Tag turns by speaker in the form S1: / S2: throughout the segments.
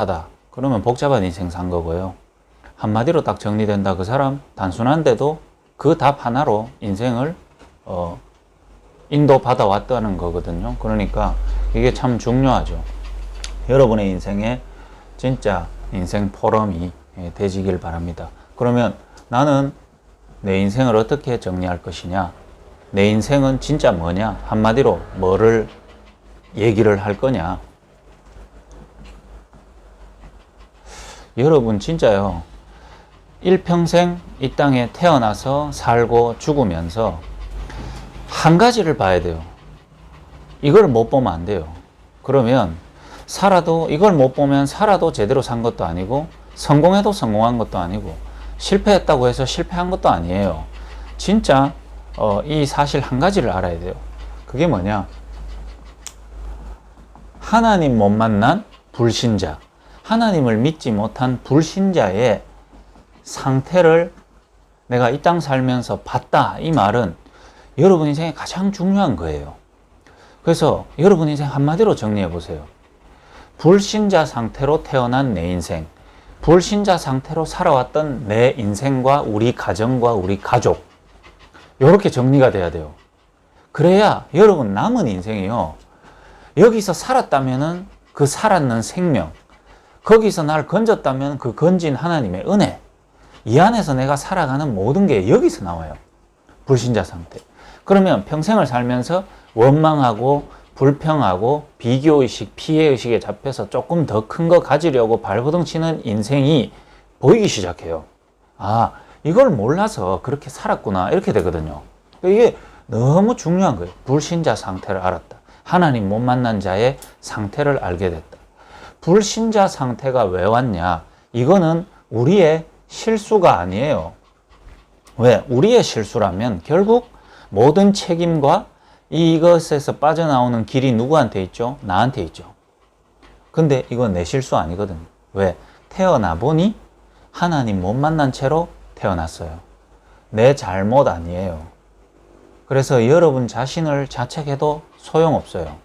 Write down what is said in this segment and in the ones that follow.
S1: 하다. 그러면 복잡한 인생 산 거고요. 한마디로 딱 정리된다. 그 사람 단순한데도 그 답 하나로 인생을 인도받아 왔다는 거거든요. 그러니까 이게 참 중요하죠. 여러분의 인생에 진짜 인생 포럼이 되시길 바랍니다. 그러면 나는 내 인생을 어떻게 정리할 것이냐? 내 인생은 진짜 뭐냐? 한마디로 뭐를 얘기를 할 거냐? 여러분 진짜요. 일평생 이 땅에 태어나서 살고 죽으면서 한 가지를 봐야 돼요. 이걸 못 보면 안 돼요. 그러면 살아도 이걸 못 보면 살아도 제대로 산 것도 아니고 성공해도 성공한 것도 아니고 실패했다고 해서 실패한 것도 아니에요. 진짜 이 사실 한 가지를 알아야 돼요. 그게 뭐냐? 하나님 못 만난 불신자, 하나님을 믿지 못한 불신자의 상태를 내가 이 땅 살면서 봤다. 이 말은 여러분 인생에 가장 중요한 거예요. 그래서 여러분 인생 한마디로 정리해 보세요. 불신자 상태로 태어난 내 인생, 불신자 상태로 살아왔던 내 인생과 우리 가정과 우리 가족, 이렇게 정리가 돼야 돼요. 그래야 여러분 남은 인생이요, 여기서 살았다면은 그 살았는 생명, 거기서 날 건졌다면 그 건진 하나님의 은혜, 이 안에서 내가 살아가는 모든 게 여기서 나와요. 불신자 상태. 그러면 평생을 살면서 원망하고 불평하고 비교의식, 피해의식에 잡혀서 조금 더 큰 거 가지려고 발버둥 치는 인생이 보이기 시작해요. 아, 이걸 몰라서 그렇게 살았구나, 이렇게 되거든요. 이게 너무 중요한 거예요. 불신자 상태를 알았다. 하나님 못 만난 자의 상태를 알게 됐다. 불신자 상태가 왜 왔냐? 이거는 우리의 실수가 아니에요. 왜? 우리의 실수라면 결국 모든 책임과 이것에서 빠져나오는 길이 누구한테 있죠? 나한테 있죠. 근데 이건 내 실수 아니거든요. 왜? 태어나 보니 하나님 못 만난 채로 태어났어요. 내 잘못 아니에요. 그래서 여러분 자신을 자책해도 소용없어요.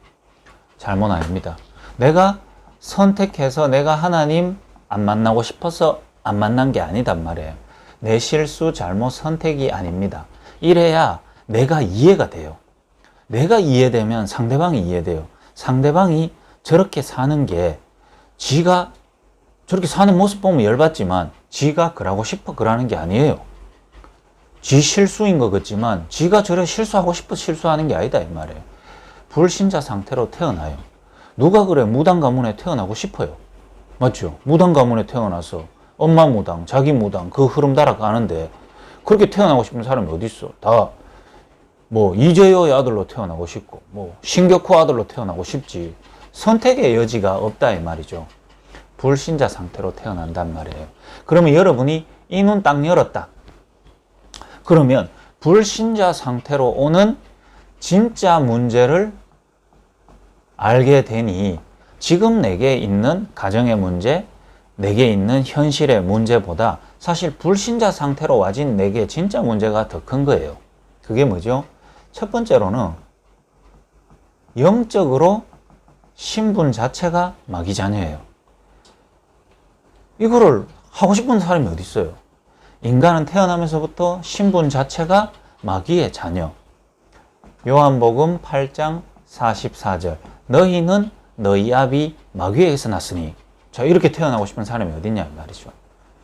S1: 잘못 아닙니다. 내가 선택해서 내가 하나님 안 만나고 싶어서 안 만난 게 아니단 말이에요. 내 실수, 잘못, 선택이 아닙니다. 이래야 내가 이해가 돼요. 내가 이해되면 상대방이 이해돼요. 상대방이 저렇게 사는 게 지가 저렇게 사는 모습 보면 열받지만 지가 그러고 싶어 그러는 게 아니에요. 지 실수인 것 같지만 지가 저래 실수하고 싶어 실수하는 게 아니다 이 말이에요. 불신자 상태로 태어나요. 누가 그래 무당 가문에 태어나고 싶어요. 맞죠? 무당 가문에 태어나서 엄마 무당, 자기 무당 그 흐름 따라가는데 그렇게 태어나고 싶은 사람이 어디 있어? 다 뭐 이재호의 아들로 태어나고 싶고 뭐 신격호 아들로 태어나고 싶지. 선택의 여지가 없다 이 말이죠. 불신자 상태로 태어난단 말이에요. 그러면 여러분이 이 눈 딱 열었다. 그러면 불신자 상태로 오는 진짜 문제를 알게 되니 지금 내게 있는 가정의 문제, 내게 있는 현실의 문제보다 사실 불신자 상태로 와진 내게 진짜 문제가 더 큰 거예요. 그게 뭐죠? 첫 번째로는 영적으로 신분 자체가 마귀자녀예요. 이거를 하고 싶은 사람이 어디 있어요? 인간은 태어나면서부터 신분 자체가 마귀의 자녀. 요한복음 8장 44절. 너희는 너희 아비 마귀에게서 났으니. 자, 이렇게 태어나고 싶은 사람이 어딨냐 말이죠.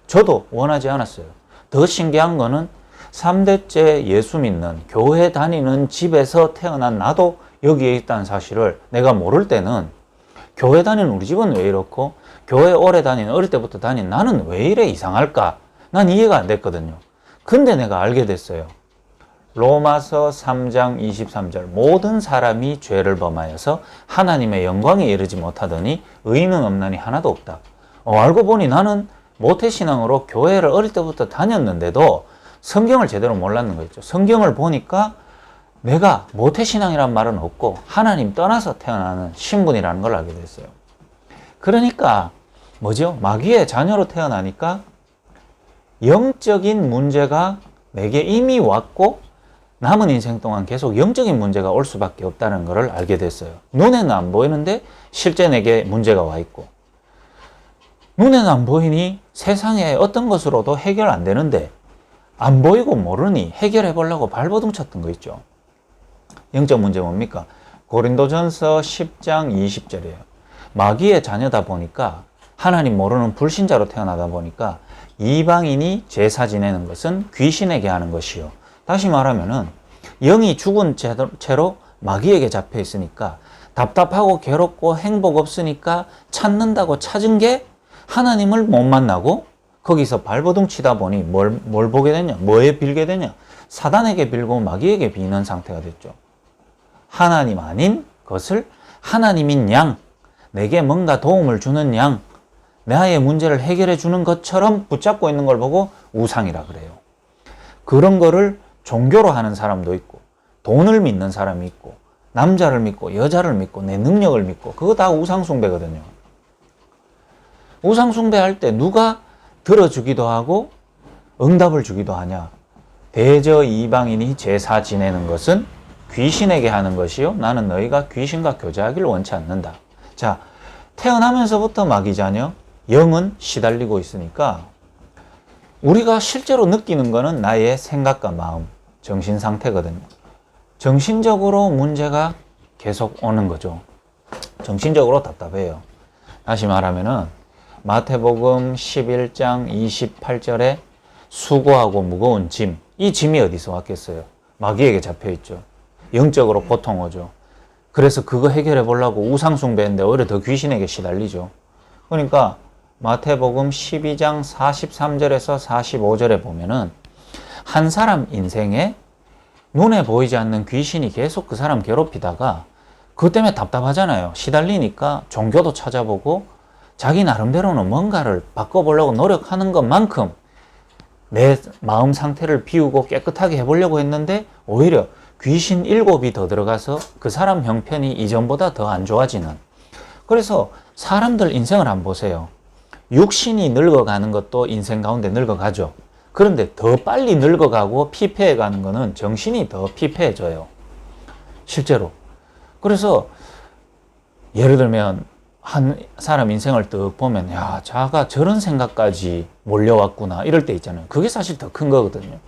S1: 저도 원하지 않았어요. 더 신기한 거는 3대째 예수 믿는 교회 다니는 집에서 태어난 나도 여기에 있다는 사실을 내가 모를 때는 교회 다니는 우리 집은 왜 이렇고 교회 오래 다니는 어릴 때부터 다닌 나는 왜 이래 이상할까? 난 이해가 안 됐거든요. 근데 내가 알게 됐어요. 로마서 3장 23절 모든 사람이 죄를 범하여서 하나님의 영광에 이르지 못하더니 의인은 없나니 하나도 없다. 알고 보니 나는 모태신앙으로 교회를 어릴 때부터 다녔는데도 성경을 제대로 몰랐는 거죠. 성경을 보니까 내가 모태신앙이란 말은 없고 하나님 떠나서 태어나는 신분이라는 걸 알게 됐어요. 그러니까 뭐죠? 마귀의 자녀로 태어나니까 영적인 문제가 내게 이미 왔고 남은 인생 동안 계속 영적인 문제가 올 수밖에 없다는 것을 알게 됐어요. 눈에는 안 보이는데 실제 내게 문제가 와 있고 눈에는 안 보이니 세상에 어떤 것으로도 해결 안 되는데 안 보이고 모르니 해결해 보려고 발버둥 쳤던 거 있죠. 영적 문제 뭡니까? 고린도전서 10장 20절이에요. 마귀의 자녀다 보니까 하나님 모르는 불신자로 태어나다 보니까 이방인이 제사 지내는 것은 귀신에게 하는 것이요. 다시 말하면은 영이 죽은 채로 마귀에게 잡혀 있으니까 답답하고 괴롭고 행복 없으니까 찾는다고 찾은 게 하나님을 못 만나고 거기서 발버둥 치다 보니 뭘 보게 되냐? 뭐에 빌게 되냐? 사단에게 빌고 마귀에게 비는 상태가 됐죠. 하나님 아닌 것을 하나님인 양, 내게 뭔가 도움을 주는 양, 나의 문제를 해결해 주는 것처럼 붙잡고 있는 걸 보고 우상이라 그래요. 그런 거를 종교로 하는 사람도 있고, 돈을 믿는 사람이 있고, 남자를 믿고, 여자를 믿고, 내 능력을 믿고, 그거 다 우상숭배거든요. 우상숭배할 때 누가 들어주기도 하고 응답을 주기도 하냐? 대저 이방인이 제사 지내는 것은 귀신에게 하는 것이요, 나는 너희가 귀신과 교제하기를 원치 않는다. 자, 태어나면서부터 마귀자녀, 영은 시달리고 있으니까 우리가 실제로 느끼는 거는 나의 생각과 마음, 정신 상태거든요. 정신적으로 문제가 계속 오는 거죠. 정신적으로 답답해요. 다시 말하면은 마태복음 11장 28절에 수고하고 무거운 짐, 이 짐이 어디서 왔겠어요? 마귀에게 잡혀있죠. 영적으로 고통 오죠. 그래서 그거 해결해 보려고 우상숭배인데 오히려 더 귀신에게 시달리죠. 그러니까 마태복음 12장 43절에서 45절에 보면은 한 사람 인생에 눈에 보이지 않는 귀신이 계속 그 사람 괴롭히다가 그것 때문에 답답하잖아요. 시달리니까 종교도 찾아보고 자기 나름대로는 뭔가를 바꿔보려고 노력하는 것만큼 내 마음 상태를 비우고 깨끗하게 해보려고 했는데 오히려 귀신 7이 더 들어가서 그 사람 형편이 이전보다 더 안 좋아지는. 그래서 사람들 인생을 한번 보세요. 육신이 늙어가는 것도 인생 가운데 늙어가죠. 그런데 더 빨리 늙어가고 피폐해가는 거는 정신이 더 피폐해져요. 실제로. 그래서 예를 들면 한 사람 인생을 딱 보면 야, 자가 저런 생각까지 몰려왔구나 이럴 때 있잖아요. 그게 사실 더 큰 거거든요.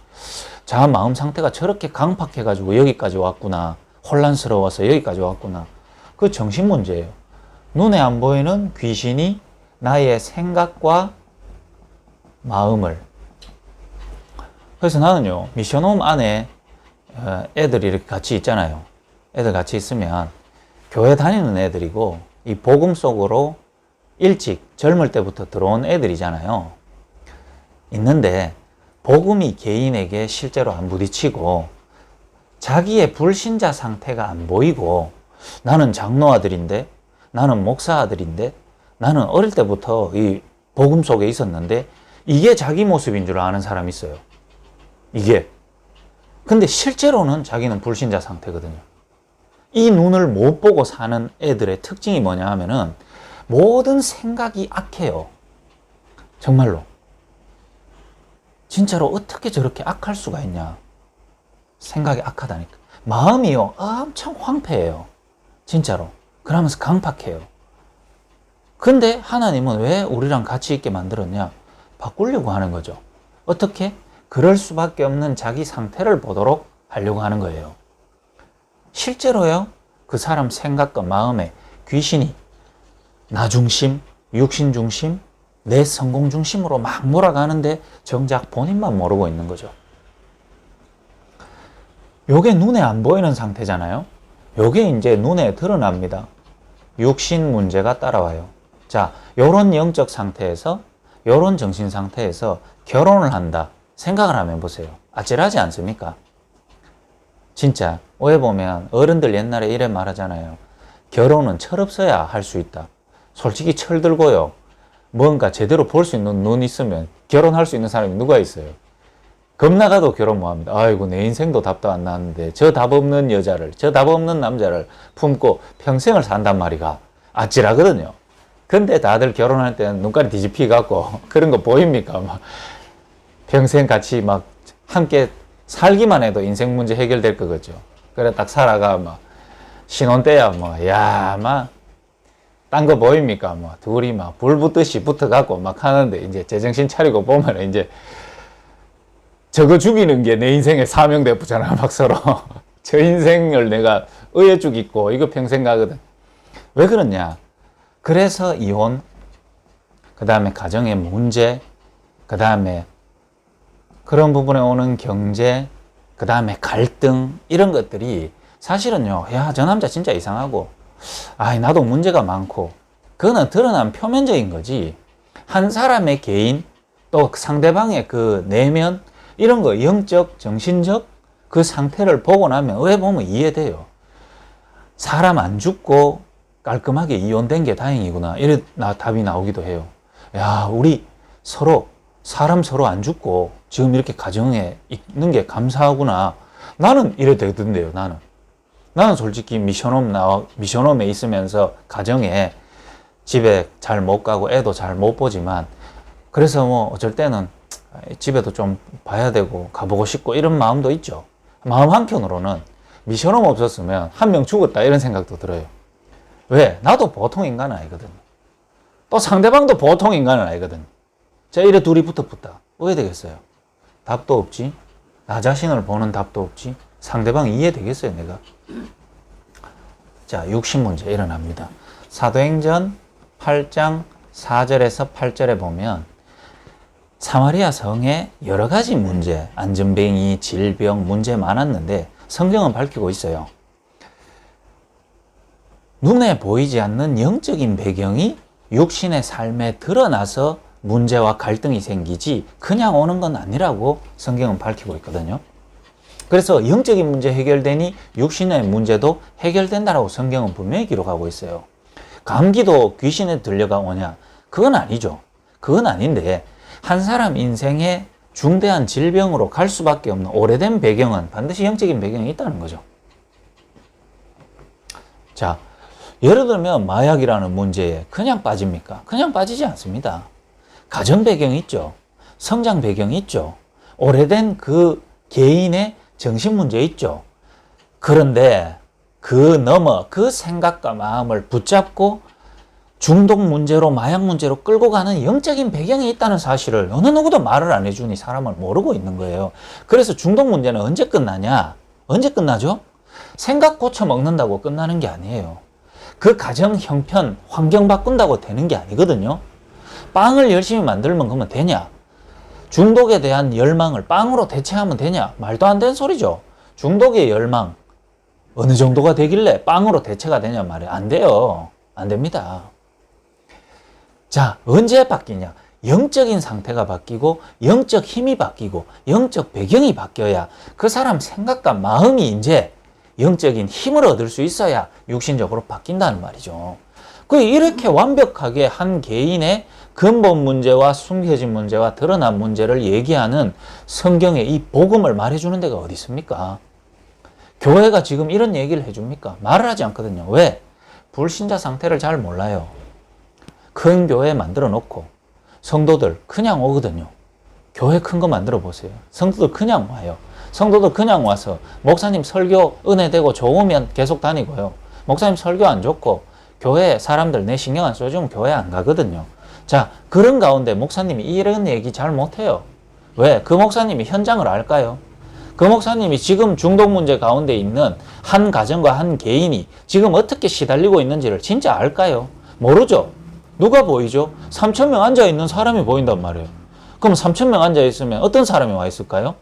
S1: 자 마음 상태가 저렇게 강팍해가지고 여기까지 왔구나, 혼란스러워서 여기까지 왔구나. 그 정신 문제예요. 눈에 안 보이는 귀신이 나의 생각과 마음을. 그래서 나는요, 미션홈 안에 애들이 이렇게 같이 있잖아요. 애들 같이 있으면 교회 다니는 애들이고 이 복음 속으로 일찍 젊을 때부터 들어온 애들이잖아요. 있는데 복음이 개인에게 실제로 안 부딪히고 자기의 불신자 상태가 안 보이고 나는 장로 아들인데, 나는 목사 아들인데, 나는 어릴 때부터 이 복음 속에 있었는데 이게 자기 모습인 줄 아는 사람이 있어요. 이게. 근데 실제로는 자기는 불신자 상태거든요. 이 눈을 못 보고 사는 애들의 특징이 뭐냐 하면은 모든 생각이 악해요. 정말로. 진짜로 어떻게 저렇게 악할 수가 있냐. 생각이 악하다니까. 마음이요, 엄청 황폐해요. 진짜로. 그러면서 강팍해요. 근데 하나님은 왜 우리랑 같이 있게 만들었냐? 바꾸려고 하는 거죠. 어떻게? 그럴 수밖에 없는 자기 상태를 보도록 하려고 하는 거예요. 실제로요, 그 사람 생각과 마음에 귀신이 나 중심, 육신 중심, 내 성공 중심으로 막 몰아가는데 정작 본인만 모르고 있는 거죠. 요게 눈에 안 보이는 상태잖아요. 요게 이제 눈에 드러납니다. 육신 문제가 따라와요. 자, 요런 영적 상태에서, 요런 정신 상태에서 결혼을 한다 생각을 하면 보세요. 아찔하지 않습니까? 진짜 왜 보면 어른들 옛날에 이래 말하잖아요. 결혼은 철 없어야 할 수 있다. 솔직히 철 들고요, 뭔가 제대로 볼 수 있는 눈 있으면 결혼할 수 있는 사람이 누가 있어요? 겁나가도 결혼 뭐합니다. 아이고 내 인생도 답도 안 나는데 저 답 없는 여자를, 저 답 없는 남자를 품고 평생을 산단 말이가 아찔하거든요. 근데 다들 결혼할 때는 눈깔이 뒤집히 갖고 그런 거 보입니까? 막 평생 같이 막 함께 살기만 해도 인생 문제 해결될 거겠죠. 그래 딱 살아가 막 신혼 때야 뭐 야 막 딴 거 보입니까? 뭐, 둘이 막 불 붙듯이 붙어갖고 막 하는데, 이제 제정신 차리고 보면 이제 저거 죽이는 게 내 인생의 사명 대부잖아, 막 서로. 저 인생을 내가 의에 죽이고, 이거 평생 가거든. 왜 그러냐? 그래서 이혼, 그 다음에 가정의 문제, 그 다음에 그런 부분에 오는 경제, 그 다음에 갈등, 이런 것들이 사실은요, 야, 저 남자 진짜 이상하고, 아, 나도 문제가 많고, 그거는 드러난 표면적인 거지. 한 사람의 개인, 또 상대방의 그 내면, 이런 거, 영적, 정신적 그 상태를 보고 나면, 왜 보면 이해돼요. 사람 안 죽고 깔끔하게 이혼된 게 다행이구나. 이래 답이 나오기도 해요. 야, 우리 서로, 사람 서로 안 죽고 지금 이렇게 가정에 있는 게 감사하구나. 나는 이래 되던데요, 나는. 나는 솔직히 미션홈에 있으면서 가정에 집에 잘 못 가고 애도 잘 못 보지만, 그래서 뭐 어쩔 때는 집에도 좀 봐야 되고 가보고 싶고 이런 마음도 있죠. 마음 한켠으로는 미션홈 없었으면 한 명 죽었다 이런 생각도 들어요. 왜? 나도 보통 인간은 아니거든. 또 상대방도 보통 인간은 아니거든. 자, 이래 둘이 붙었다. 왜 되겠어요? 답도 없지. 나 자신을 보는 답도 없지. 상대방 이해되겠어요, 내가? 자, 육신문제 일어납니다. 사도행전 8장 4절에서 8절에 보면 사마리아 성에 여러 가지 문제, 안전뱅이, 질병, 문제 많았는데 성경은 밝히고 있어요. 눈에 보이지 않는 영적인 배경이 육신의 삶에 드러나서 문제와 갈등이 생기지 그냥 오는 건 아니라고 성경은 밝히고 있거든요. 그래서 영적인 문제 해결되니 육신의 문제도 해결된다라고 성경은 분명히 기록하고 있어요. 감기도 귀신에 들려가 오냐? 그건 아니죠. 그건 아닌데 한 사람 인생에 중대한 질병으로 갈 수밖에 없는 오래된 배경은 반드시 영적인 배경이 있다는 거죠. 자, 예를 들면 마약이라는 문제에 그냥 빠집니까? 그냥 빠지지 않습니다. 가정 배경이 있죠. 성장 배경이 있죠. 오래된 그 개인의 정신 문제 있죠. 그런데 그 넘어 그 생각과 마음을 붙잡고 중독 문제로 마약 문제로 끌고 가는 영적인 배경이 있다는 사실을 어느 누구도 말을 안 해주니 사람을 모르고 있는 거예요. 그래서 중독 문제는 언제 끝나냐? 언제 끝나죠? 생각 고쳐 먹는다고 끝나는 게 아니에요. 그 가정 형편, 환경 바꾼다고 되는 게 아니거든요. 빵을 열심히 만들면 그러면 되냐? 중독에 대한 열망을 빵으로 대체하면 되냐? 말도 안 되는 소리죠. 중독의 열망 어느 정도가 되길래 빵으로 대체가 되냐 말이에요. 안 돼요. 안 됩니다. 자, 언제 바뀌냐? 영적인 상태가 바뀌고 영적 힘이 바뀌고 영적 배경이 바뀌어야 그 사람 생각과 마음이 이제 영적인 힘을 얻을 수 있어야 육신적으로 바뀐다는 말이죠. 이렇게 완벽하게 한 개인의 근본 문제와 숨겨진 문제와 드러난 문제를 얘기하는 성경의 이 복음을 말해주는 데가 어디 있습니까? 교회가 지금 이런 얘기를 해줍니까? 말을 하지 않거든요. 왜? 불신자 상태를 잘 몰라요. 큰 교회 만들어 놓고 성도들 그냥 오거든요. 교회 큰 거 만들어 보세요. 성도들 그냥 와요. 성도들 그냥 와서 목사님 설교 은혜 되고 좋으면 계속 다니고요. 목사님 설교 안 좋고 교회 사람들 내 신경 안 써주면 교회 안 가거든요. 자, 그런 가운데 목사님이 이런 얘기 잘 못해요. 왜? 그 목사님이 현장을 알까요? 그 목사님이 지금 중독 문제 가운데 있는 한 가정과 한 개인이 지금 어떻게 시달리고 있는지를 진짜 알까요? 모르죠. 누가 보이죠? 3,000명 앉아있는 사람이 보인단 말이에요. 그럼 3,000명 앉아있으면 어떤 사람이 와 있을까요?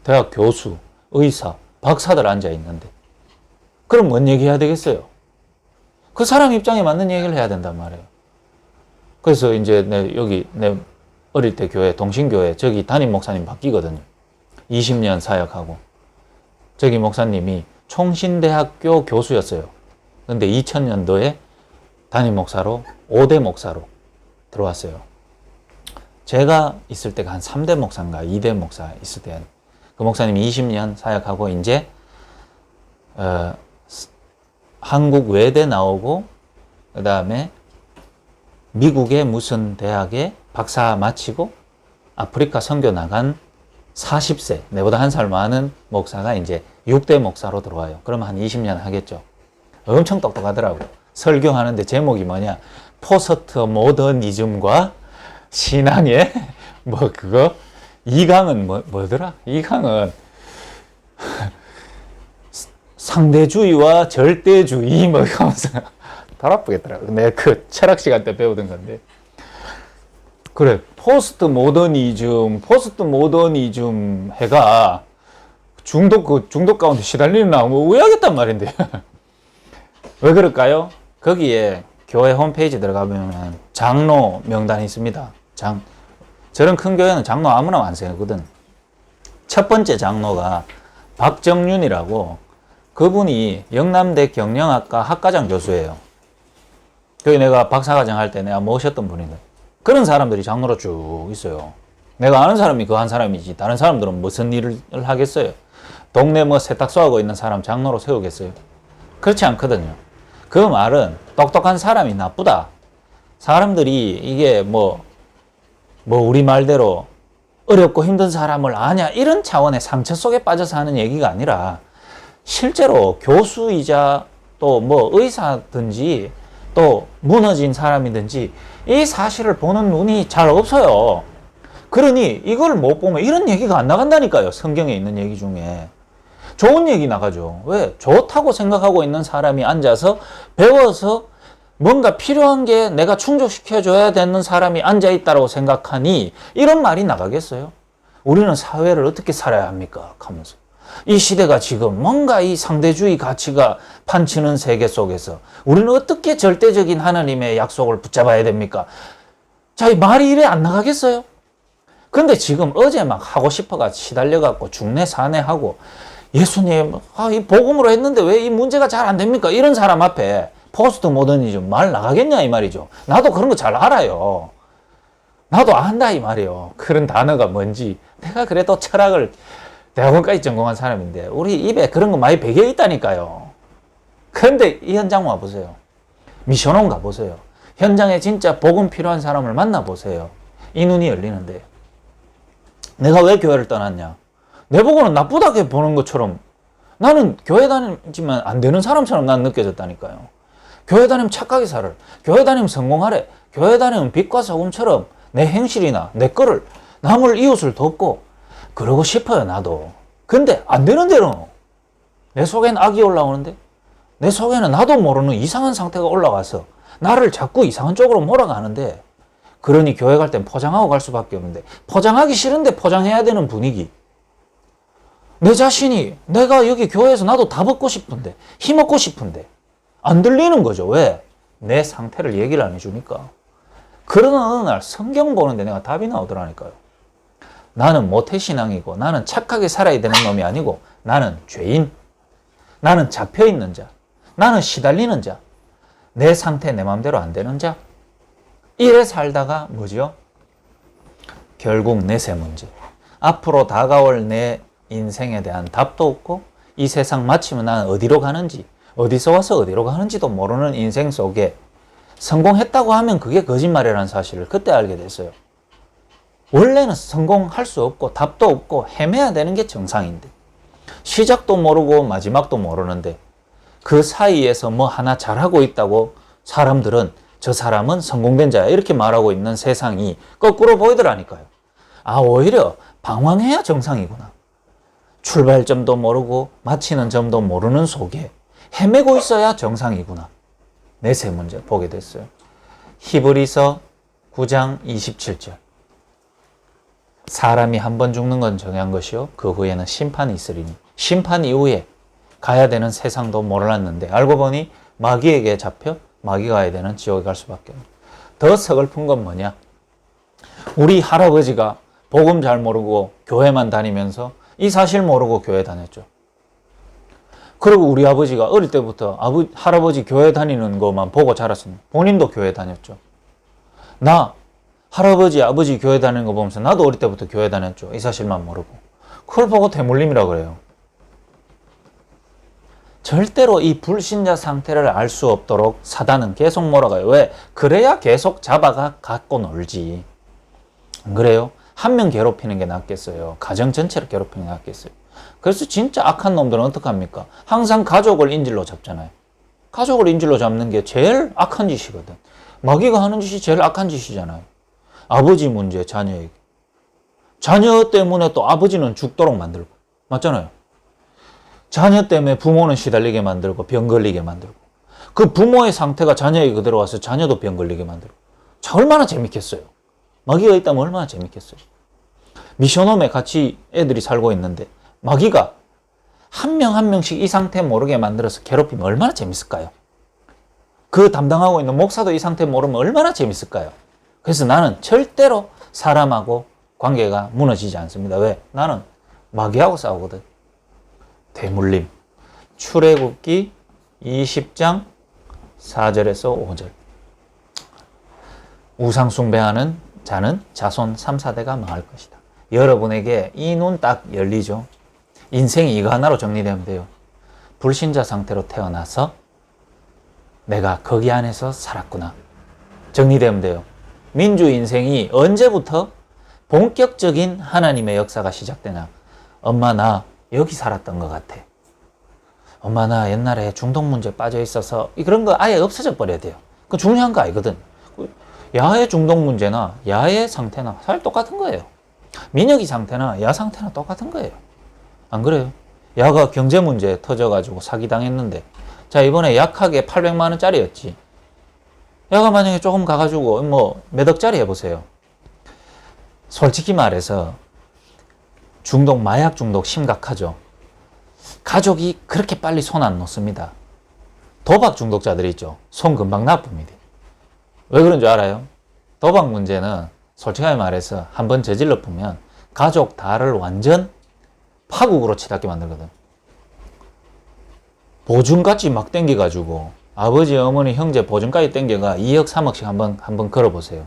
S1: 대학 교수, 의사, 박사들 앉아있는데. 그럼 뭔 얘기 해야 되겠어요? 그 사람 입장에 맞는 얘기를 해야 된단 말이에요. 그래서 이제 내 어릴 때 교회, 동신교회, 저기 담임 목사님 바뀌거든요. 20년 사역하고. 저기 목사님이 총신대학교 교수였어요. 근데 2000년도에 담임 목사로 5대 목사로 들어왔어요. 제가 있을 때가 한 3대 목사인가 2대 목사 있을 때 그 목사님이 20년 사역하고 이제 한국 외대 나오고 그 다음에 미국의 무슨 대학에 박사 마치고 아프리카 선교 나간 40세, 내보다 한 살 많은 목사가 이제 6대 목사로 들어와요. 그러면 한 20년 하겠죠. 엄청 똑똑하더라고요. 설교하는데 제목이 뭐냐? 포스트 모더니즘과 신앙의 뭐 그거? 이 강은 뭐더라? 이 강은 상대주의와 절대주의 뭐 이러면서 달 아프겠더라. 내가 그 철학 시간 때 배우던 건데. 그래, 포스트 모더니즘 해가 중독 가운데 시달리는 나오면 의아하겠단 말인데. 왜 그럴까요? 거기에 교회 홈페이지 들어가보면 장로 명단이 있습니다. 저런 큰 교회는 장로 아무나 완성하거든. 첫 번째 장로가 박정윤이라고, 그분이 영남대 경영학과 학과장 교수예요. 거기 내가 박사과정 할 때 내가 모셨던 분인데, 그런 사람들이 장로로 쭉 있어요. 내가 아는 사람이 그 한 사람이지 다른 사람들은 무슨 일을 하겠어요? 동네 뭐 세탁소하고 있는 사람 장로로 세우겠어요? 그렇지 않거든요. 그 말은 똑똑한 사람이 나쁘다. 사람들이 이게 뭐 우리 말대로 어렵고 힘든 사람을 아냐 이런 차원의 상처 속에 빠져서 하는 얘기가 아니라, 실제로 교수이자 또 뭐 의사든지 또 무너진 사람이든지 이 사실을 보는 눈이 잘 없어요. 그러니 이걸 못 보면 이런 얘기가 안 나간다니까요. 성경에 있는 얘기 중에 좋은 얘기 나가죠. 왜? 좋다고 생각하고 있는 사람이 앉아서 배워서 뭔가 필요한 게 내가 충족시켜줘야 되는 사람이 앉아있다고 생각하니 이런 말이 나가겠어요? 우리는 사회를 어떻게 살아야 합니까? 하면서 이 시대가 지금 뭔가 이 상대주의 가치가 판치는 세계 속에서 우리는 어떻게 절대적인 하나님의 약속을 붙잡아야 됩니까? 자, 이 말이 이래 안 나가겠어요? 근데 지금 어제 막 하고 싶어가 시달려갖고 중내 사내하고 예수님, 이 복음으로 했는데 왜 이 문제가 잘 안 됩니까? 이런 사람 앞에 포스트 모더니즘 말 나가겠냐 이 말이죠. 나도 그런 거 잘 알아요. 나도 안다 이 말이에요. 그런 단어가 뭔지. 내가 그래도 철학을 대학원까지 전공한 사람인데 우리 입에 그런 거 많이 배겨 있다니까요. 그런데 이 현장 와보세요. 미션홈 가보세요. 현장에 진짜 복음 필요한 사람을 만나보세요. 이 눈이 열리는데, 내가 왜 교회를 떠났냐? 내 보고는 나쁘다게 보는 것처럼, 나는 교회 다니지만 안 되는 사람처럼 난 느껴졌다니까요. 교회 다니면 착하게 살을, 교회 다니면 성공하래, 교회 다니면 빛과 소금처럼 내 행실이나 내 거를, 남을 이웃을 돕고 그러고 싶어요, 나도. 근데 안 되는 대로 내 속엔 악이 올라오는데, 내 속에는 나도 모르는 이상한 상태가 올라와서 나를 자꾸 이상한 쪽으로 몰아가는데, 그러니 교회 갈 땐 포장하고 갈 수밖에 없는데, 포장하기 싫은데 포장해야 되는 분위기. 내 자신이, 내가 여기 교회에서 나도 다 벗고 싶은데, 힘없고 싶은데 안 들리는 거죠. 왜? 내 상태를 얘기를 안 해주니까. 그러는 어느 날 성경 보는데 내가 답이 나오더라니까요. 나는 모태신앙이고 나는 착하게 살아야 되는 놈이 아니고 나는 죄인, 나는 잡혀있는 자, 나는 시달리는 자, 내 상태 내 마음대로 안 되는 자, 이래 살다가 뭐죠? 결국 내세 문제, 앞으로 다가올 내 인생에 대한 답도 없고 이 세상 마치면 나는 어디로 가는지, 어디서 와서 어디로 가는지도 모르는 인생 속에 성공했다고 하면 그게 거짓말이라는 사실을 그때 알게 됐어요. 원래는 성공할 수 없고 답도 없고 헤매야 되는 게 정상인데, 시작도 모르고 마지막도 모르는데 그 사이에서 뭐 하나 잘하고 있다고 사람들은 저 사람은 성공된 자야 이렇게 말하고 있는 세상이 거꾸로 보이더라니까요. 오히려 방황해야 정상이구나. 출발점도 모르고 마치는 점도 모르는 속에 헤매고 있어야 정상이구나. 내세 문제 보게 됐어요. 히브리서 9장 27절. 사람이 한 번 죽는 건 정한 것이요 그 후에는 심판이 있으리니, 심판 이후에 가야 되는 세상도 몰랐는데 알고 보니 마귀에게 잡혀 마귀가 가야 되는 지옥에 갈 수밖에 없는. 더 서글픈 건 뭐냐? 우리 할아버지가 복음 잘 모르고 교회만 다니면서 이 사실 모르고 교회 다녔죠. 그리고 우리 아버지가 어릴 때부터 할아버지 교회 다니는 것만 보고 자랐습니다. 본인도 교회 다녔죠. 나 할아버지, 아버지 교회 다니는 거 보면서 나도 어릴 때부터 교회 다녔죠. 이 사실만 모르고. 그걸 보고 대물림이라 그래요. 절대로 이 불신자 상태를 알 수 없도록 사단은 계속 몰아가요. 왜? 그래야 계속 잡아가 갖고 놀지. 안 그래요? 한 명 괴롭히는 게 낫겠어요? 가정 전체를 괴롭히는 게 낫겠어요? 그래서 진짜 악한 놈들은 어떡합니까? 항상 가족을 인질로 잡잖아요. 가족을 인질로 잡는 게 제일 악한 짓이거든. 마귀가 하는 짓이 제일 악한 짓이잖아요. 아버지 문제, 자녀에게. 자녀 때문에 또 아버지는 죽도록 만들고. 맞잖아요. 자녀 때문에 부모는 시달리게 만들고 병 걸리게 만들고. 그 부모의 상태가 자녀에게 그대로 와서 자녀도 병 걸리게 만들고. 자, 얼마나 재밌겠어요. 마귀가 있다면 얼마나 재밌겠어요. 미션홈에 같이 애들이 살고 있는데 마귀가 한 명 한 명씩 이 상태 모르게 만들어서 괴롭히면 얼마나 재밌을까요? 그 담당하고 있는 목사도 이 상태 모르면 얼마나 재밌을까요? 그래서 나는 절대로 사람하고 관계가 무너지지 않습니다. 왜? 나는 마귀하고 싸우거든. 대물림. 출애굽기 20장 4절에서 5절. 우상 숭배하는 자는 자손 3, 4대가 망할 것이다. 여러분에게 이 눈 딱 열리죠. 인생이 이거 하나로 정리되면 돼요. 불신자 상태로 태어나서 내가 거기 안에서 살았구나. 정리되면 돼요. 민주 인생이 언제부터 본격적인 하나님의 역사가 시작되냐. 엄마 나 여기 살았던 것 같아. 엄마 나 옛날에 중독 문제 빠져 있어서 그런 거 아예 없어져 버려야 돼요. 그거 중요한 거 아니거든. 야의 중독 문제나 야의 상태나 사실 똑같은 거예요. 민혁이 상태나 야 상태나 똑같은 거예요. 안 그래요? 야가 경제 문제 터져가지고 사기당했는데 자 이번에 약하게 800만 원짜리였지. 야가 만약에 조금 가가지고 뭐 몇 억짜리 해보세요. 솔직히 말해서 중독, 마약 중독 심각하죠. 가족이 그렇게 빨리 손 안 놓습니다. 도박 중독자들이 있죠. 손 금방 나쁩니다. 왜 그런 줄 알아요? 도박 문제는 솔직하게 말해서 한번 저질러 보면 가족 다를 완전 파국으로 치닫게 만들거든. 보증까지 막 땡겨가지고 아버지, 어머니, 형제 보증까지 땡겨가 2억, 3억씩 한번 걸어보세요.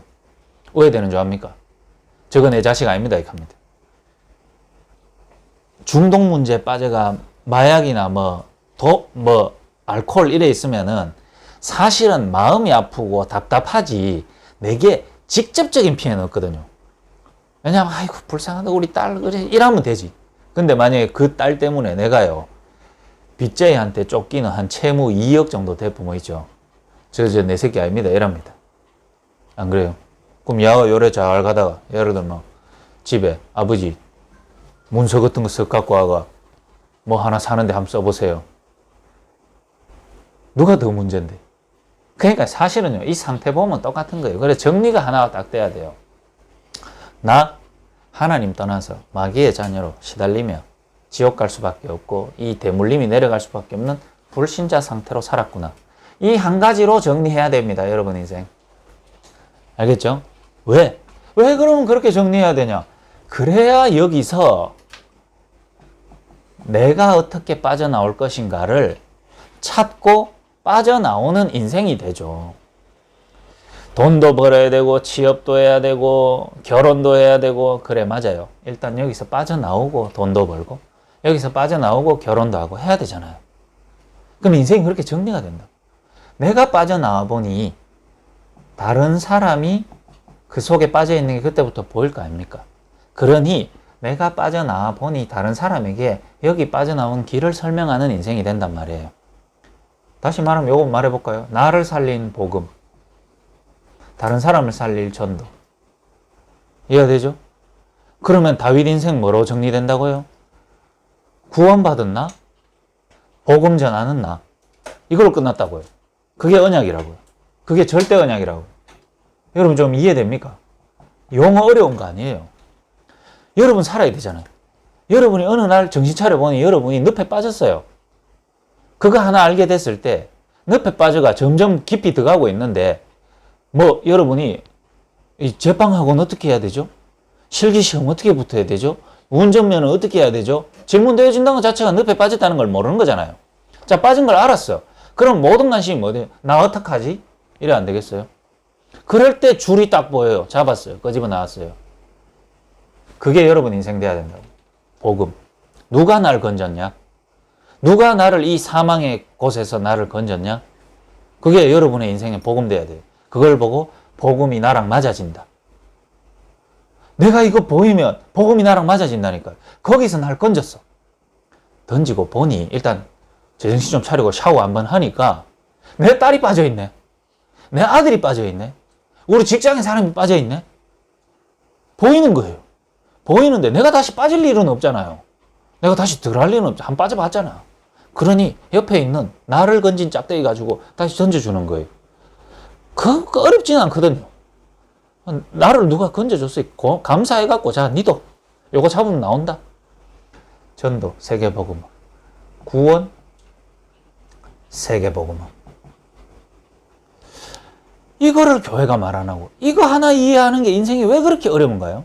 S1: 오해되는 줄 압니까? 저거 내 자식 아닙니다. 이렇게 합니다. 중독 문제에 빠져가 마약이나 알코올 이래 있으면은 사실은 마음이 아프고 답답하지 내게 직접적인 피해는 없거든요. 왜냐하면 아이고 불쌍하다 우리 딸 그래 이러면 되지. 근데 만약에 그 딸 때문에 내가요 빚쟁이한테 쫓기는 한 채무 2억 정도 될 부모 있죠. 저 내 새끼 아닙니다. 이랍니다. 안 그래요? 그럼 야가 요래 잘 가다가 예를 들면 집에 아버지 문서 같은 거 쓱 갖고 와가 뭐 하나 사는데 한번 써보세요. 누가 더 문제인데? 그러니까 사실은요 이 상태 보면 똑같은 거예요. 그래서 정리가 하나가 딱 돼야 돼요. 나 하나님 떠나서 마귀의 자녀로 시달리며 지옥 갈 수밖에 없고 이 대물림이 내려갈 수밖에 없는 불신자 상태로 살았구나. 이 한 가지로 정리해야 됩니다. 여러분 인생. 알겠죠? 왜? 왜 그러면 그렇게 정리해야 되냐? 그래야 여기서 내가 어떻게 빠져나올 것인가를 찾고 빠져나오는 인생이 되죠. 돈도 벌어야 되고 취업도 해야 되고 결혼도 해야 되고 그래 맞아요. 일단 여기서 빠져나오고 돈도 벌고 여기서 빠져나오고 결혼도 하고 해야 되잖아요. 그럼 인생이 그렇게 정리가 된다. 내가 빠져나와 보니 다른 사람이 그 속에 빠져있는 게 그때부터 보일 거 아닙니까? 그러니 내가 빠져나와 보니 다른 사람에게 여기 빠져나온 길을 설명하는 인생이 된단 말이에요. 다시 말하면 요거 말해볼까요? 나를 살린 복음, 다른 사람을 살릴 전도. 이해가 되죠? 그러면 다윗 인생 뭐로 정리된다고요? 구원받은 나, 복음 전하는 나, 이걸로 끝났다고요. 그게 언약이라고요. 그게 절대 언약이라고요. 여러분 좀 이해됩니까? 용어 어려운 거 아니에요. 여러분 살아야 되잖아요. 여러분이 어느 날 정신 차려보니 여러분이 늪에 빠졌어요. 그거 하나 알게 됐을 때 늪에 빠져가 점점 깊이 들어가고 있는데 여러분이 이 제빵학원 어떻게 해야 되죠? 실기시험 어떻게 붙어야 되죠? 운전면허 어떻게 해야 되죠? 질문되어진다는 것 자체가 늪에 빠졌다는 걸 모르는 거잖아요. 자, 빠진 걸 알았어. 그럼 모든 관심이 뭐예요? 나 어떡하지? 이래 안 되겠어요? 그럴 때 줄이 딱 보여요. 잡았어요. 끄집어 나왔어요. 그게 여러분 인생 돼야 된다고. 복음. 누가 날 건졌냐? 누가 나를 이 사망의 곳에서 나를 건졌냐? 그게 여러분의 인생의 복음 돼야 돼요. 그걸 보고 복음이 나랑 맞아진다. 내가 이거 보이면 복음이 나랑 맞아진다니까요. 거기서 날 건졌어. 던지고 보니 일단 제정신 좀 차리고 샤워 한번 하니까 내 딸이 빠져있네. 내 아들이 빠져있네. 우리 직장에 사람이 빠져있네. 보이는 거예요. 보이는데 내가 다시 빠질 일은 없잖아요. 내가 다시 덜 할 일은 없잖아. 한 빠져봤잖아. 그러니 옆에 있는 나를 건진 짝대기 가지고 다시 던져주는 거예요. 그거 어렵지는 않거든요. 나를 누가 건져줬어요. 감사해갖고 자 니도 요거 잡으면 나온다. 전도 세계복음화, 구원 세계복음화. 이거를 교회가 말 안 하고 이거 하나 이해하는 게 인생이 왜 그렇게 어려운가요?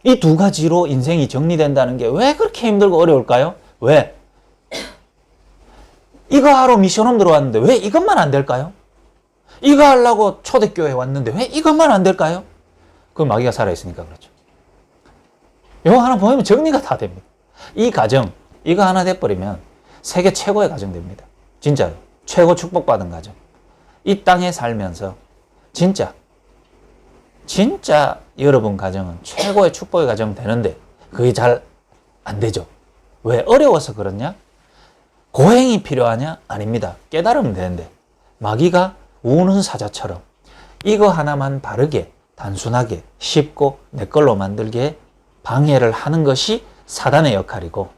S1: 이 두 가지로 인생이 정리된다는 게 왜 그렇게 힘들고 어려울까요? 왜? 이거 하러 미션홈 들어왔는데 왜 이것만 안 될까요? 이거 하려고 초대교회 왔는데 왜 이것만 안 될까요? 그 마귀가 살아있으니까 그렇죠. 이거 하나 보면 정리가 다 됩니다. 이 가정, 이거 하나 돼버리면 세계 최고의 가정 됩니다. 진짜로. 최고 축복받은 가정. 이 땅에 살면서 진짜 여러분 가정은 최고의 축복의 가정 되는데 그게 잘 안 되죠. 왜? 어려워서 그렇냐? 고행이 필요하냐? 아닙니다. 깨달으면 되는데 마귀가 우는 사자처럼 이거 하나만 바르게 단순하게 쉽고 내 걸로 만들게 방해를 하는 것이 사단의 역할이고,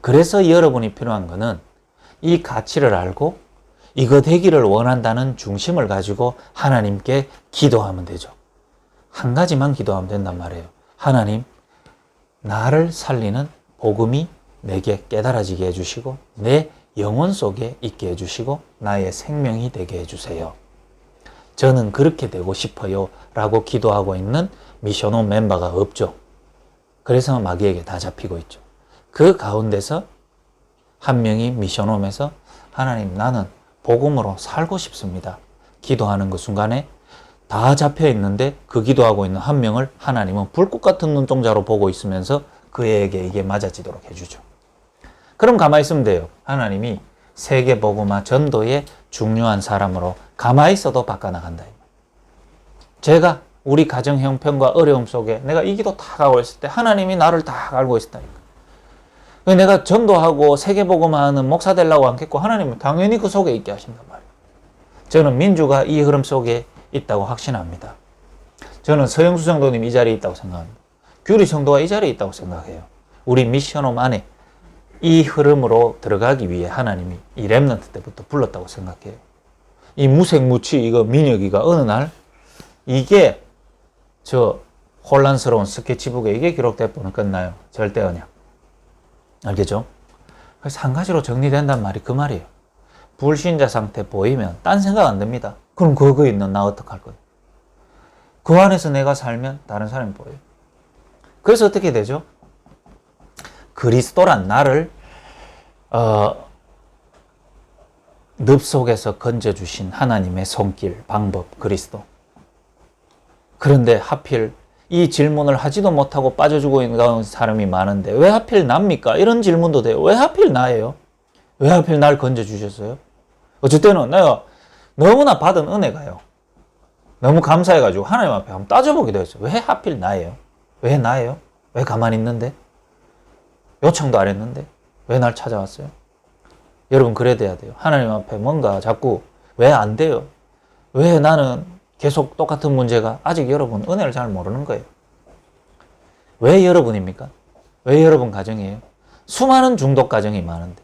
S1: 그래서 여러분이 필요한 거는 이 가치를 알고 이거 되기를 원한다는 중심을 가지고 하나님께 기도하면 되죠. 한 가지만 기도하면 된단 말이에요. 하나님, 나를 살리는 복음이 내게 깨달아지게 해주시고 내 영혼 속에 있게 해주시고 나의 생명이 되게 해주세요. 저는 그렇게 되고 싶어요 라고 기도하고 있는 미션홈 멤버가 없죠. 그래서 마귀에게 다 잡히고 있죠. 그 가운데서 한 명이 미션홈에서 하나님, 나는 복음으로 살고 싶습니다. 기도하는 그 순간에 다 잡혀 있는데 그 기도하고 있는 한 명을 하나님은 불꽃 같은 눈동자로 보고 있으면서 그에게 이게 맞아지도록 해주죠. 그럼 가만히 있으면 돼요. 하나님이 세계 복음화 전도의 중요한 사람으로 가만히 있어도 바꿔나간다. 제가 우리 가정 형편과 어려움 속에 내가 이 기도 다 하고 있을 때 하나님이 나를 다 알고 있었다니까. 내가 전도하고 세계 복음화하는 목사 되려고 않겠고 하나님은 당연히 그 속에 있게 하신단 말이에요. 저는 민주가 이 흐름 속에 있다고 확신합니다. 저는 서영수 성도님 이 자리에 있다고 생각합니다. 규리 성도가 이 자리에 있다고 생각해요. 우리 미션홈 안에 이 흐름으로 들어가기 위해 하나님이 이 렘넌트 때부터 불렀다고 생각해요. 이 무색무취 이거 민혁이가 어느 날 이게 저 혼란스러운 스케치북에 이게 기록되면 끝나요. 절대 언약. 알겠죠? 그래서 한 가지로 정리된단 말이 그 말이에요. 불신자 상태 보이면 딴 생각 안 듭니다. 그럼 그거 있는 나 어떡할 거야? 그 안에서 내가 살면 다른 사람이 보여요. 그래서 어떻게 되죠? 그리스도란 나를 늪 속에서 건져주신 하나님의 손길, 방법, 그리스도. 그런데 하필 이 질문을 하지도 못하고 빠져주고 있는 사람이 많은데 왜 하필 납니까? 이런 질문도 돼요. 왜 하필 나예요? 왜 하필 날 건져주셨어요? 어쩔 때는 내가 너무나 받은 은혜가요. 너무 감사해가지고 하나님 앞에 한번 따져보기도 했어요. 왜 하필 나예요? 왜 나예요? 왜 가만히 있는데? 요청도 안 했는데? 왜 날 찾아왔어요? 여러분 그래야 돼야 돼요. 하나님 앞에 뭔가 자꾸 왜 안 돼요? 왜 나는 계속 똑같은 문제가? 아직 여러분 은혜를 잘 모르는 거예요. 왜 여러분입니까? 왜 여러분 가정이에요? 수많은 중독 가정이 많은데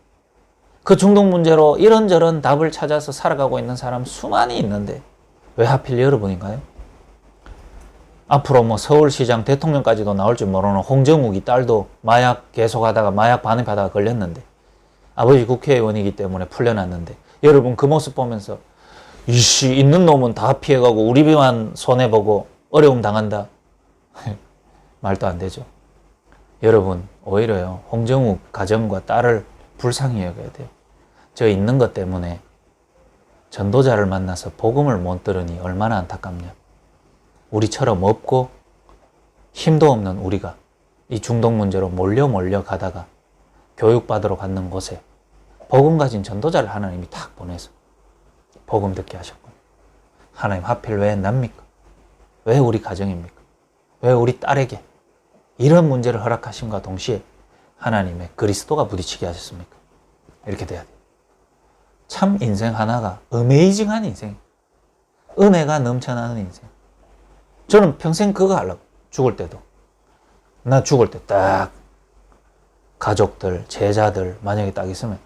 S1: 그 중독 문제로 이런저런 답을 찾아서 살아가고 있는 사람 수많이 있는데 왜 하필 여러분인가요? 앞으로 뭐 서울시장 대통령까지도 나올 줄 모르는 홍정욱이 딸도 마약 계속하다가 마약 반입하다가 걸렸는데 아버지 국회의원이기 때문에 풀려났는데 여러분 그 모습 보면서 이씨 있는 놈은 다 피해가고 우리만 손해보고 어려움 당한다. 말도 안 되죠. 여러분 오히려요 홍정욱 가정과 딸을 불쌍히 여겨야 돼요. 저 있는 것 때문에 전도자를 만나서 복음을 못 들으니 얼마나 안타깝냐. 우리처럼 없고 힘도 없는 우리가 이 중독 문제로 몰려 가다가 교육받으러 갔는 곳에 복음 가진 전도자를 하나님이 탁 보내서 복음 듣게 하셨고, 하나님 하필 왜 납니까? 왜 우리 가정입니까? 왜 우리 딸에게 이런 문제를 허락하심과 동시에 하나님의 그리스도가 부딪히게 하셨습니까? 이렇게 돼야 돼요. 참 인생 하나가 어메이징한 인생, 은혜가 넘쳐나는 인생. 저는 평생 그거 하려고. 죽을 때도. 나 죽을 때 딱 가족들, 제자들 만약에 딱 있으면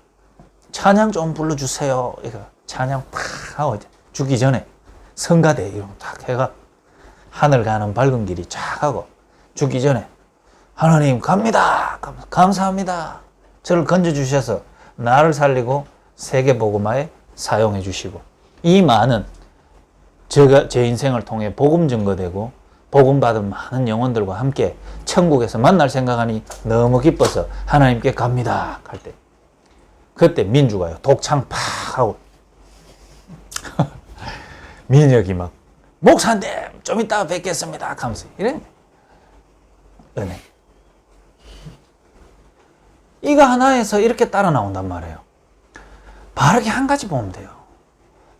S1: 찬양 좀 불러주세요. 이거 찬양 팍 하고 죽기 전에 성가대 이런 거 딱 해가 하늘 가는 밝은 길이 쫙 하고 죽기 전에 하나님 갑니다. 감사합니다. 저를 건져주셔서 나를 살리고 세계복음화에 사용해 주시고 이 많은 제가 제 인생을 통해 복음 증거되고 복음 받은 많은 영혼들과 함께 천국에서 만날 생각하니 너무 기뻐서 하나님께 갑니다 할 때 그때 민주가요 독창 팍 하고 민혁이 막 목사님 좀 이따 뵙겠습니다 하면서 이런 은혜 이거 하나에서 이렇게 따라 나온단 말이에요. 바르게 한 가지 보면 돼요.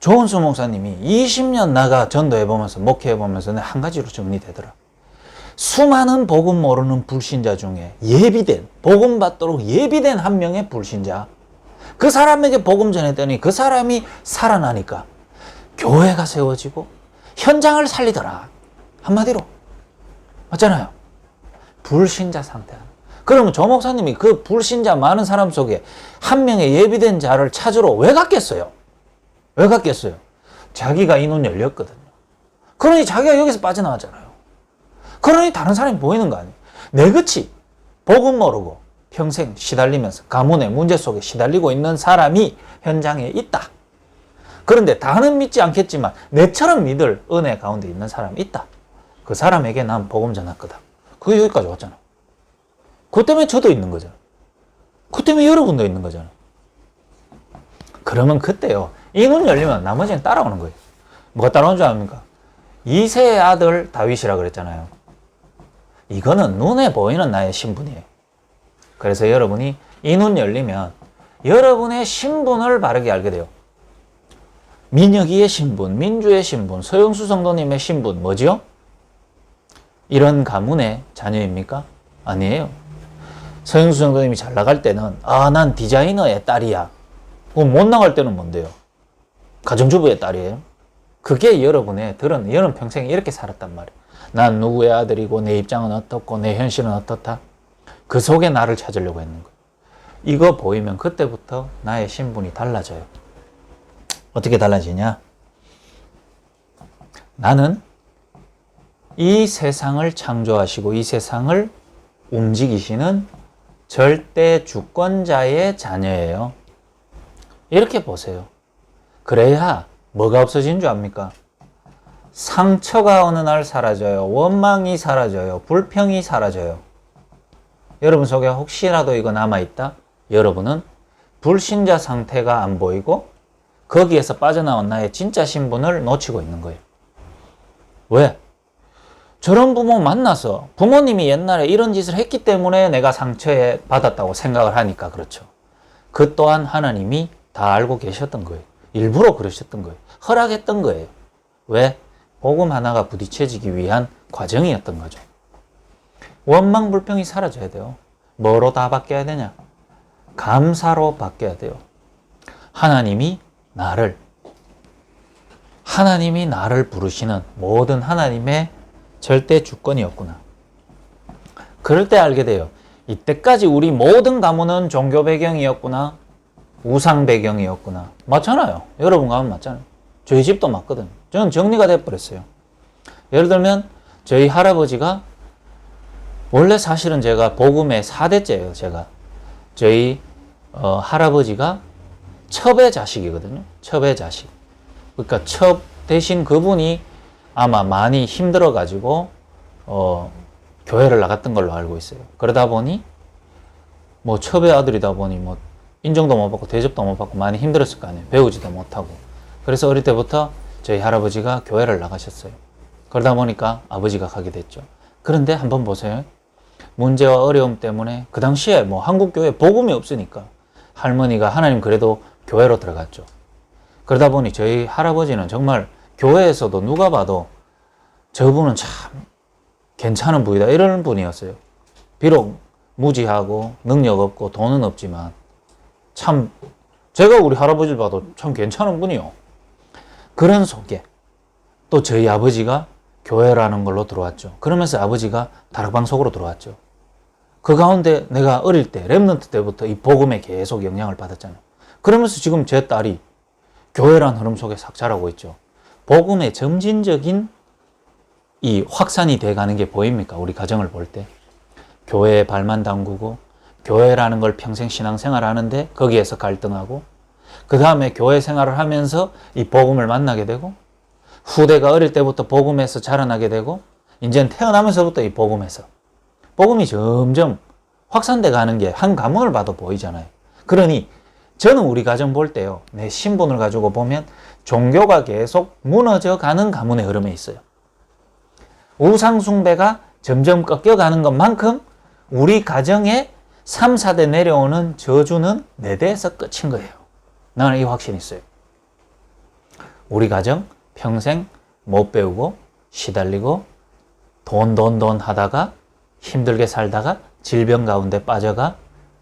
S1: 조은수 목사님이 20년 나가 전도해보면서 목회해보면서 한 가지로 정리되더라. 수많은 복음 모르는 불신자 중에 예비된 복음 받도록 예비된 한 명의 불신자 그 사람에게 복음 전했더니 그 사람이 살아나니까 교회가 세워지고 현장을 살리더라. 한마디로 맞잖아요. 불신자 상태. 그러면 조 목사님이 그 불신자 많은 사람 속에 한 명의 예비된 자를 찾으러 왜 갔겠어요? 왜 갔겠어요? 자기가 이 눈 열렸거든요. 그러니 자기가 여기서 빠져나왔잖아요. 그러니 다른 사람이 보이는 거 아니에요. 내그치 복음 모르고 평생 시달리면서 가문의 문제 속에 시달리고 있는 사람이 현장에 있다. 그런데 다는 믿지 않겠지만 내처럼 믿을 은혜 가운데 있는 사람이 있다. 그 사람에게 난 복음 전했거든. 그게 여기까지 왔잖아. 그 때문에 저도 있는 거잖아. 그 때문에 여러분도 있는 거잖아. 그러면 그때요. 이 눈 열리면 나머지는 따라오는 거예요. 뭐가 따라오는 줄 압니까? 이세의 아들 다윗이라 그랬잖아요. 이거는 눈에 보이는 나의 신분이에요. 그래서 여러분이 이 눈 열리면 여러분의 신분을 바르게 알게 돼요. 민혁이의 신분, 민주의 신분, 서영수 성도님의 신분 뭐지요? 이런 가문의 자녀입니까? 아니에요. 서영수 성도님이 잘 나갈 때는 난 디자이너의 딸이야. 못 나갈 때는 뭔데요? 가정주부의 딸이에요. 그게 여러분의 여러분 평생 이렇게 살았단 말이에요. 난 누구의 아들이고 내 입장은 어떻고 내 현실은 어떻다. 그 속에 나를 찾으려고 했는 거예요. 이거 보이면 그때부터 나의 신분이 달라져요. 어떻게 달라지냐? 나는 이 세상을 창조하시고 이 세상을 움직이시는 절대 주권자의 자녀예요. 이렇게 보세요. 그래야 뭐가 없어진 줄 압니까? 상처가 어느 날 사라져요. 원망이 사라져요. 불평이 사라져요. 여러분 속에 혹시라도 이거 남아있다? 여러분은 불신자 상태가 안 보이고 거기에서 빠져나온 나의 진짜 신분을 놓치고 있는 거예요. 왜? 저런 부모 만나서 부모님이 옛날에 이런 짓을 했기 때문에 내가 상처에 받았다고 생각을 하니까 그렇죠. 그 또한 하나님이 다 알고 계셨던 거예요. 일부러 그러셨던 거예요. 허락했던 거예요. 왜? 복음 하나가 부딪혀지기 위한 과정이었던 거죠. 원망 불평이 사라져야 돼요. 뭐로 다 바뀌어야 되냐? 감사로 바뀌어야 돼요. 하나님이 나를 부르시는 모든 하나님의 절대 주권이었구나. 그럴 때 알게 돼요. 이때까지 우리 모든 가문은 종교 배경이었구나. 우상 배경이었구나. 맞잖아요. 여러분 가면 맞잖아요. 저희 집도 맞거든요. 저는 정리가 돼버렸어요. 예를 들면 저희 할아버지가 원래 사실은 제가 복음의 4대째예요. 제가 저희 할아버지가 첩의 자식이거든요. 첩의 자식. 그러니까 첩 대신 그분이 아마 많이 힘들어가지고 교회를 나갔던 걸로 알고 있어요. 그러다 보니 뭐 첩의 아들이다 보니 뭐 인정도 못 받고 대접도 못 받고 많이 힘들었을 거 아니에요. 배우지도 못하고. 그래서 어릴 때부터 저희 할아버지가 교회를 나가셨어요. 그러다 보니까 아버지가 가게 됐죠. 그런데 한번 보세요. 문제와 어려움 때문에 그 당시에 뭐 한국 교회 복음이 없으니까 할머니가 하나님 그래도 교회로 들어갔죠. 그러다 보니 저희 할아버지는 정말 교회에서도 누가 봐도 저분은 참 괜찮은 분이다 이런 분이었어요. 비록 무지하고 능력 없고 돈은 없지만 참 제가 우리 할아버지를 봐도 참 괜찮은 분이요. 그런 속에 또 저희 아버지가 교회라는 걸로 들어왔죠. 그러면서 아버지가 다락방 속으로 들어왔죠. 그 가운데 내가 어릴 때 렘넌트 때부터 이 복음에 계속 영향을 받았잖아요. 그러면서 지금 제 딸이 교회라는 흐름 속에 싹 자라고 있죠. 복음의 점진적인 이 확산이 돼가는 게 보입니까? 우리 가정을 볼 때. 교회에 발만 담그고 교회라는 걸 평생 신앙생활 하는데 거기에서 갈등하고 그 다음에 교회 생활을 하면서 이 복음을 만나게 되고 후대가 어릴 때부터 복음에서 자라나게 되고 이제는 태어나면서부터 이 복음에서 복음이 점점 확산돼 가는 게 한 가문을 봐도 보이잖아요. 그러니 저는 우리 가정 볼 때요. 내 신분을 가지고 보면 종교가 계속 무너져 가는 가문의 흐름에 있어요. 우상숭배가 점점 꺾여가는 것만큼 우리 가정에 3, 4대 내려오는 저주는 4대에서 끝인 거예요. 나는 이 확신이 있어요. 우리 가정 평생 못 배우고 시달리고 돈 하다가 힘들게 살다가 질병 가운데 빠져가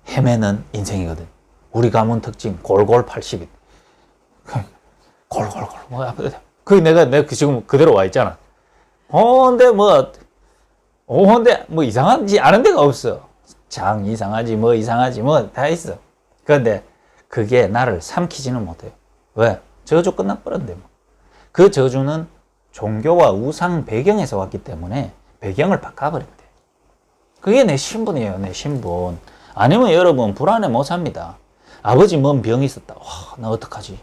S1: 헤매는 인생이거든. 우리 가문 특징 골골 80인. 골골 그 내가 지금 그대로 와 있잖아. 근데 뭐 이상하지 않은 데가 없어. 장 이상하지 뭐 이상하지 뭐 다 있어. 그런데 그게 나를 삼키지는 못해요. 왜? 저주 끝나버렸는데 뭐. 그 저주는 종교와 우상 배경에서 왔기 때문에 배경을 바꿔버리면 돼. 그게 내 신분이에요. 내 신분. 아니면 여러분 불안해 못 삽니다. 아버지 뭔 병이 있었다. 나 어떡하지?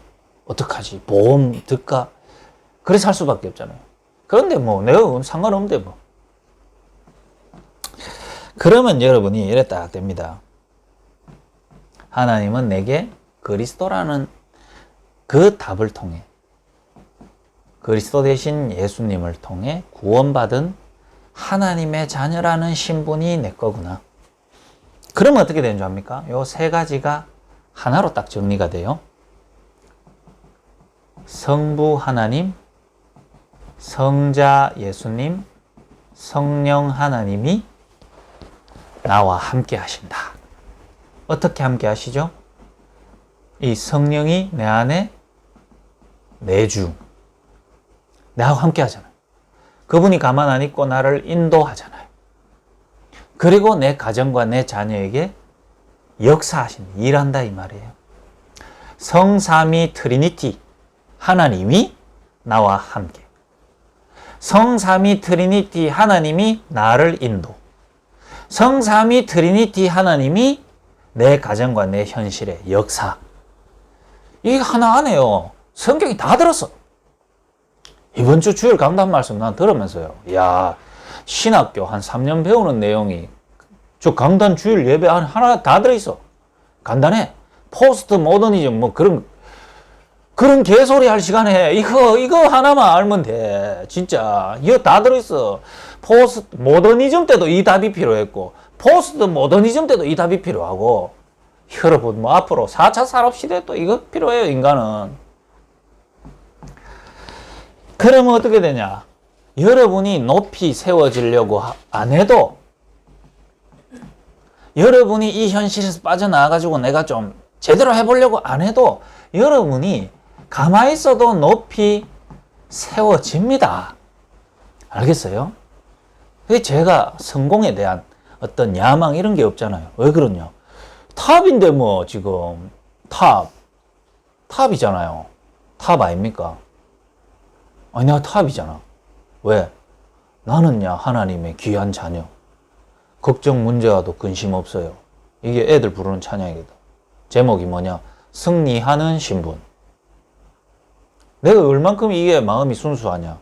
S1: 보험 들까? 그래서 살 수밖에 없잖아요. 그런데 뭐 내가 상관없는데 뭐. 그러면 여러분이 이래 딱 됩니다. 하나님은 내게 그리스도라는 그 답을 통해 그리스도 대신 예수님을 통해 구원받은 하나님의 자녀라는 신분이 내 거구나. 그러면 어떻게 되는 줄 압니까? 요 3가지가 하나로 딱 정리가 돼요. 성부 하나님, 성자 예수님, 성령 하나님이 나와 함께 하신다. 어떻게 함께 하시죠? 이 성령이 내 안에 내주 나하고 함께 하잖아요. 그분이 가만 안 있고 나를 인도하잖아요. 그리고 내 가정과 내 자녀에게 역사하신다. 일한다 이 말이에요. 성삼위 트리니티 하나님이 나와 함께. 성삼위 트리니티 하나님이 나를 인도. 성삼위 트리니티 하나님이 내 가정과 내 현실의 역사. 이게 하나 안에요. 성경이 다 들었어. 이번 주 주일 강단 말씀 난 들으면서요. 야, 신학교 한 3년 배우는 내용이 저 강단 주일 예배 하나 다 들어있어. 간단해. 포스트 모더니즘 뭐 그런 개소리 할 시간에 이거 하나만 알면 돼. 진짜 이거 다 들어있어. 포스트 모더니즘 때도 이 답이 필요했고 포스트 모더니즘 때도 이 답이 필요하고 여러분 뭐 앞으로 4차 산업시대 또 이거 필요해요. 인간은. 그러면 어떻게 되냐? 여러분이 높이 세워지려고 안 해도 여러분이 이 현실에서 빠져나와가지고 내가 좀 제대로 해보려고 안 해도 여러분이 가만히 있어도 높이 세워집니다. 알겠어요? 제가 성공에 대한 어떤 야망 이런 게 없잖아요. 왜 그러냐? 탑인데 뭐 지금 탑이잖아요. 탑 아닙니까? 아니 내가 탑이잖아. 왜? 나는야 하나님의 귀한 자녀. 걱정 문제와도 근심 없어요. 이게 애들 부르는 찬양이거든. 제목이 뭐냐? 승리하는 신분. 내가 얼만큼 이게 마음이 순수하냐?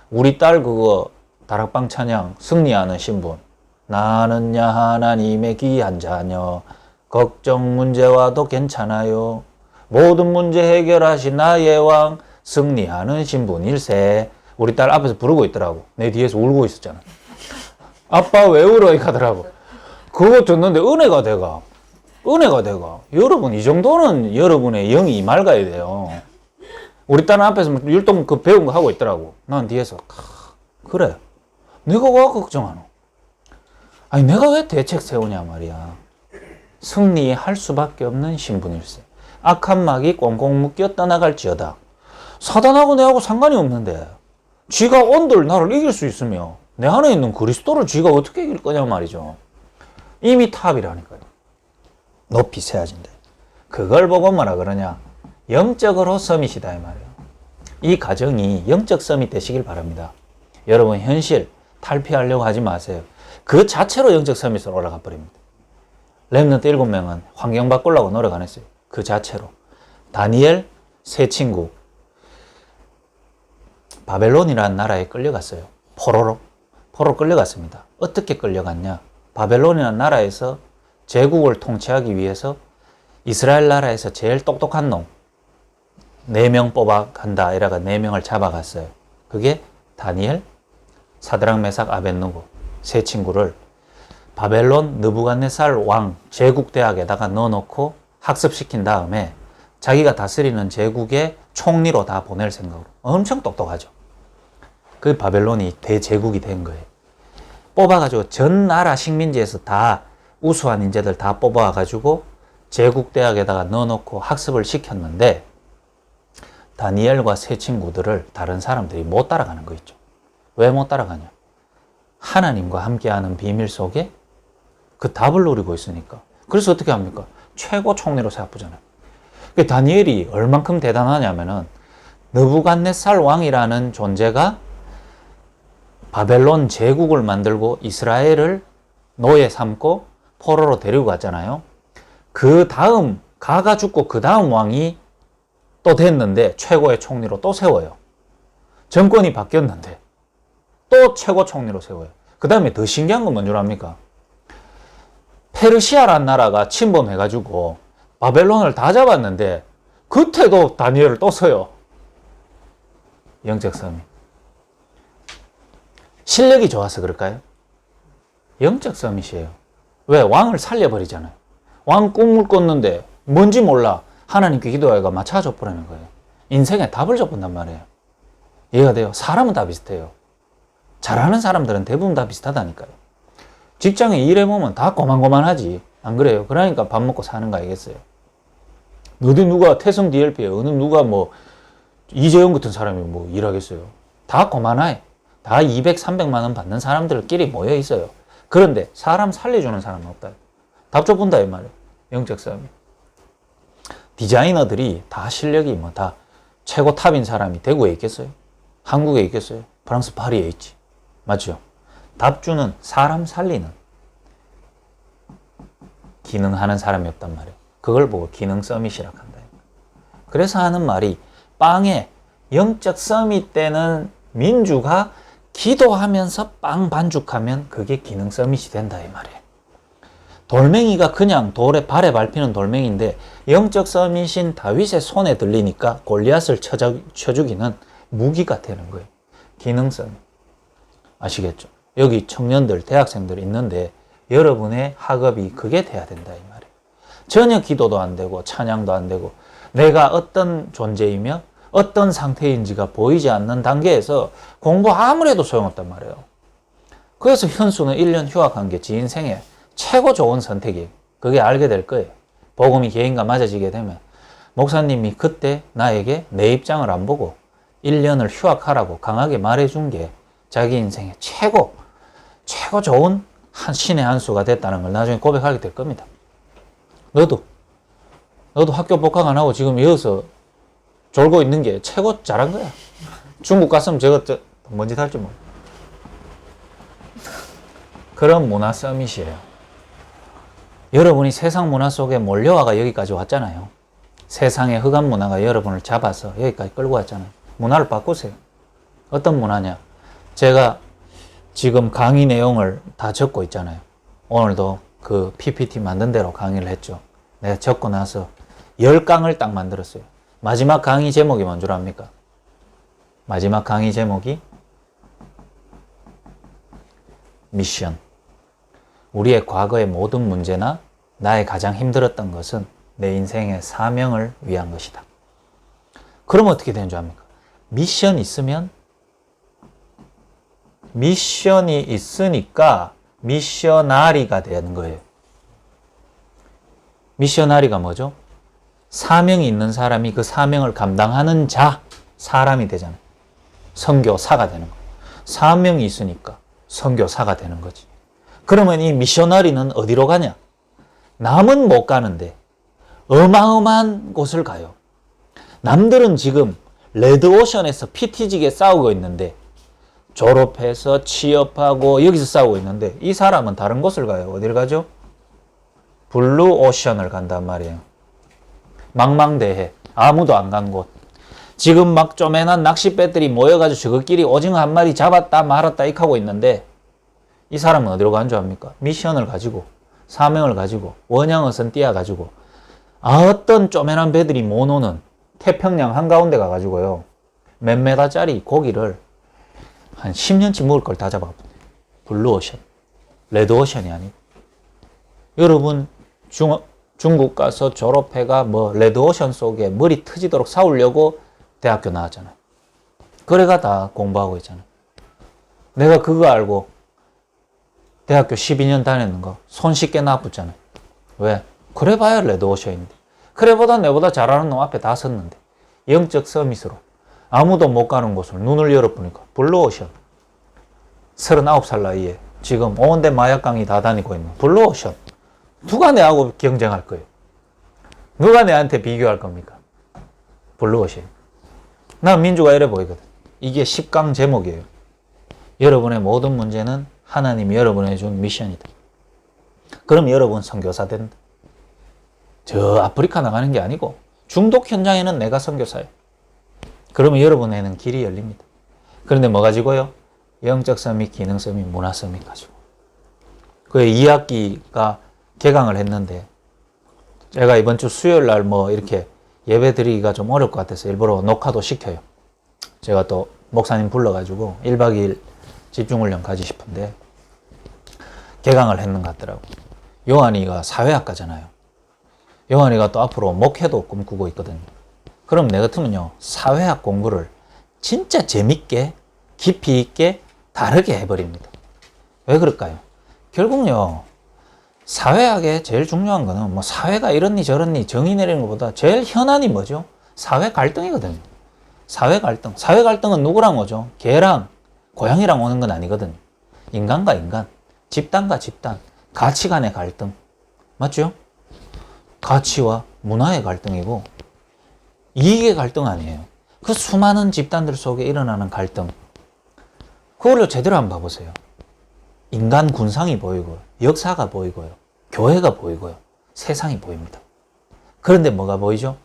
S1: 우리 딸 그거 다락방 찬양 승리하는 신분. 나는야 하나님의 귀한 자녀. 걱정 문제와도 괜찮아요. 모든 문제 해결하신 나의 왕. 승리하는 신분일세. 우리 딸 앞에서 부르고 있더라고. 내 뒤에서 울고 있었잖아. 아빠 왜 울어? 이러더라고. 그거 듣는데 은혜가 돼가. 여러분 이 정도는 여러분의 영이 맑아야 돼요. 우리 딸은 앞에서 율동 그 배운 거 하고 있더라고. 난 뒤에서 그래. 내가 왜 걱정하노? 아니 내가 왜 대책 세우냐 말이야. 승리할 수밖에 없는 신분일세. 악한 막이 꽁꽁 묶여 떠나갈지어다. 사단하고 내하고 상관이 없는데 쥐가 온들 나를 이길 수 있으며 내 안에 있는 그리스도를 쥐가 어떻게 이길 거냐 말이죠. 이미 탑이라니까요. 높이 세워진대. 그걸 보고 뭐라 그러냐. 영적으로 서밋이다 이 말이에요. 이 과정이 영적 서밋 되시길 바랍니다. 여러분 현실 탈피하려고 하지 마세요. 그 자체로 영적 서밋으로 올라가 버립니다. 렘넌트 7명은 환경 바꾸려고 노력 안 했어요. 그 자체로. 다니엘 세 친구 바벨론이라는 나라에 끌려갔어요. 포로로 끌려갔습니다. 어떻게 끌려갔냐. 바벨론이라는 나라에서 제국을 통치하기 위해서 이스라엘 나라에서 제일 똑똑한 놈 4명 뽑아간다 이라가 4명을 잡아갔어요. 그게 다니엘, 사드락, 메삭, 아벳느고 세 친구를 바벨론 느부갓네살 왕 제국대학에다가 넣어놓고 학습시킨 다음에 자기가 다스리는 제국의 총리로 다 보낼 생각으로. 엄청 똑똑하죠. 그 바벨론이 대제국이 된 거예요. 뽑아가지고 전 나라 식민지에서 다 우수한 인재들 다 뽑아가지고 제국대학에다가 넣어놓고 학습을 시켰는데 다니엘과 세 친구들을 다른 사람들이 못 따라가는 거 있죠. 왜 못 따라가냐? 하나님과 함께하는 비밀 속에 그 답을 노리고 있으니까. 그래서 어떻게 합니까? 최고 총리로 세워보잖아요. 다니엘이 얼만큼 대단하냐면은 느부갓네살 왕이라는 존재가 바벨론 제국을 만들고 이스라엘을 노예 삼고 포로로 데리고 갔잖아요. 그 다음 가가 죽고 그 다음 왕이 또 됐는데 최고의 총리로 또 세워요. 정권이 바뀌었는데 또 최고 총리로 세워요. 그 다음에 더 신기한 건 뭔 줄 압니까? 페르시아라는 나라가 침범해가지고 바벨론을 다 잡았는데 그때도 다니엘을 또 써요. 영적 서밋. 실력이 좋아서 그럴까요? 영적 서밋이에요. 왜? 왕을 살려버리잖아요. 왕 꿈을 꿨는데 뭔지 몰라. 하나님께 기도하기가 맞춰줘 보라는 거예요. 인생에 답을 줘본단 말이에요. 이해가 돼요? 사람은 다 비슷해요. 잘하는 사람들은 대부분 다 비슷하다니까요. 직장에 일해보면 다 고만고만하지. 안 그래요? 그러니까 밥 먹고 사는 거 아니겠어요? 어디 누가 태성 DLP에 어느 누가 뭐 이재용 같은 사람이 뭐 일하겠어요? 다 고만해. 다 200, 300만 원 받는 사람들끼리 모여 있어요. 그런데 사람 살려주는 사람은 없다. 답 줘본다 이 말이에요. 영적 서밋. 디자이너들이 다 실력이 뭐 다 최고 탑인 사람이 대구에 있겠어요? 한국에 있겠어요? 프랑스 파리에 있지. 맞죠? 답주는 사람 살리는 기능하는 사람이 없단 말이에요. 그걸 보고 기능 서밋이라고 한다. 그래서 하는 말이 빵에 영적 서밋 때는 민주가 기도하면서 빵 반죽하면 그게 기능 서밋이 된다 이 말이에요. 돌멩이가 그냥 돌에 발에 밟히는 돌멩이인데 영적 서밋인 다윗의 손에 들리니까 골리앗을 쳐 죽이는 무기가 되는 거예요. 기능 서밋. 아시겠죠? 여기 청년들, 대학생들 있는데 여러분의 학업이 그게 돼야 된다 이 말이에요. 전혀 기도도 안 되고 찬양도 안 되고 내가 어떤 존재이며 어떤 상태인지가 보이지 않는 단계에서 공부 아무리 해도 소용없단 말이에요. 그래서 현수는 1년 휴학한 게 지 인생에 최고 좋은 선택이에요. 그게 알게 될 거예요. 복음이 개인과 맞아지게 되면 목사님이 그때 나에게 내 입장을 안 보고 1년을 휴학하라고 강하게 말해준 게 자기 인생의 최고 좋은 신의 한 수가 됐다는 걸 나중에 고백하게 될 겁니다. 너도 학교 복학 안 하고 지금 이어서 졸고 있는 게 최고 잘한 거야. 중국 갔으면 저거 뭔 짓 할지 몰라. 그런 문화 서밋이에요. 여러분이 세상 문화 속에 몰려와가 여기까지 왔잖아요. 세상의 흑암 문화가 여러분을 잡아서 여기까지 끌고 왔잖아요. 문화를 바꾸세요. 어떤 문화냐? 제가 지금 강의 내용을 다 적고 있잖아요. 오늘도 그 PPT 만든 대로 강의를 했죠. 내가 적고 나서 10강을 딱 만들었어요. 마지막 강의 제목이 뭔 줄 압니까? 마지막 강의 제목이 미션. 우리의 과거의 모든 문제나 나의 가장 힘들었던 것은 내 인생의 사명을 위한 것이다. 그러면 어떻게 되는 줄 압니까? 미션이 있으니까 미셔나리가 되는 거예요. 미셔나리가 뭐죠? 사명이 있는 사람이 그 사명을 감당하는 자, 사람이 되잖아요. 선교사가 되는 거. 사명이 있으니까 선교사가 되는 거지. 그러면 이 미셔너리는 어디로 가냐? 남은 못 가는데 어마어마한 곳을 가요. 남들은 지금 레드오션에서 피 튀지게 싸우고 있는데, 졸업해서 취업하고 여기서 싸우고 있는데, 이 사람은 다른 곳을 가요. 어딜 가죠? 블루오션을 간단 말이에요. 망망대해, 아무도 안 간 곳. 지금 막 쪼매난 낚싯배들이 모여가지고 저것끼리 오징어 한 마리 잡았다 말았다 이렇게 하고 있는데, 이 사람은 어디로 간 줄 압니까? 미션을 가지고, 사명을 가지고, 원양어선 띄어가지고, 어떤 쪼매난 배들이 못 오는 태평양 한가운데 가가지고요, 몇 메다짜리 고기를 한 10년치 먹을 걸 다 잡아본대요. 블루오션, 레드오션이 아니고. 여러분 중국 가서 졸업해가 뭐 레드오션 속에 머리 터지도록 싸우려고 대학교 나왔잖아요. 그래가 다 공부하고 있잖아요. 내가 그거 알고 대학교 12년 다녔는 거 손쉽게 놔붙잖아요. 왜? 그래봐야 레드오션인데. 그래보다 내보다 잘하는 놈 앞에 다 섰는데, 영적 서밋으로 아무도 못 가는 곳을 눈을 열어보니까 블루오션. 39살 나이에 지금 온데 마약강이 다 다니고 있는 블루오션. 누가 내하고 경쟁할 거예요? 누가 내한테 비교할 겁니까? 블루오션. 난 민주가 이래 보이거든. 이게 10강 제목이에요. 여러분의 모든 문제는 하나님이 여러분에게 준 미션이다. 그럼 여러분 선교사 된다. 저 아프리카 나가는 게 아니고 중독 현장에는 내가 선교사예요. 그러면 여러분에는 길이 열립니다. 그런데 뭐 가지고요? 영적 서밋, 기능 서밋, 문화 서밋 가지고. 그 2학기가 개강을 했는데, 제가 이번 주 수요일 날 뭐 이렇게 예배 드리기가 좀 어려울 것 같아서 일부러 녹화도 시켜요. 제가 또 목사님 불러가지고 1박 2일 집중훈련 가지 싶은데, 개강을 했는 것 같더라고. 요한이가 사회학과잖아요. 요한이가 또 앞으로 목회도 꿈꾸고 있거든요. 그럼 내 같으면요, 사회학 공부를 진짜 재밌게, 깊이 있게, 다르게 해버립니다. 왜 그럴까요? 결국요, 사회학에 제일 중요한 거는 뭐 사회가 이렇니 저렇니 정의 내리는 것보다 제일 현안이 뭐죠? 사회 갈등이거든요. 사회 갈등. 사회 갈등은 누구랑 오죠? 개랑 고양이랑 오는 건 아니거든요. 인간과 인간, 집단과 집단, 가치관의 갈등. 맞죠? 가치와 문화의 갈등이고, 이익의 갈등 아니에요. 그 수많은 집단들 속에 일어나는 갈등. 그걸로 제대로 한번 봐보세요. 인간 군상이 보이고요. 역사가 보이고요. 교회가 보이고요. 세상이 보입니다. 그런데 뭐가 보이죠?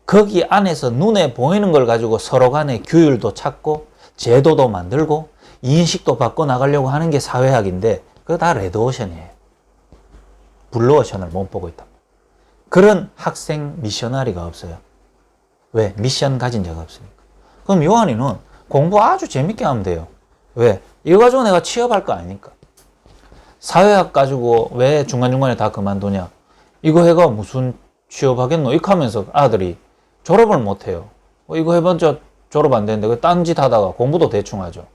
S1: 거기 안에서 눈에 보이는 걸 가지고 서로 간에 규율도 찾고 제도도 만들고 인식도 바꿔나가려고 하는 게 사회학인데, 그거 다 레드오션이에요. 블루오션을 못 보고 있다. 그런 학생 미셔너리가 없어요. 왜? 미션 가진 자가 없으니까. 그럼 요한이는 공부 아주 재밌게 하면 돼요. 왜? 이거 가지고 내가 취업할 거 아니니까. 사회학 가지고 왜 중간중간에 다 그만두냐? 이거 해가 무슨 취업하겠노? 이렇게 하면서 아들이 졸업을 못해요. 이거 해봤자 졸업 안 되는데 딴짓 하다가 공부도 대충 하죠.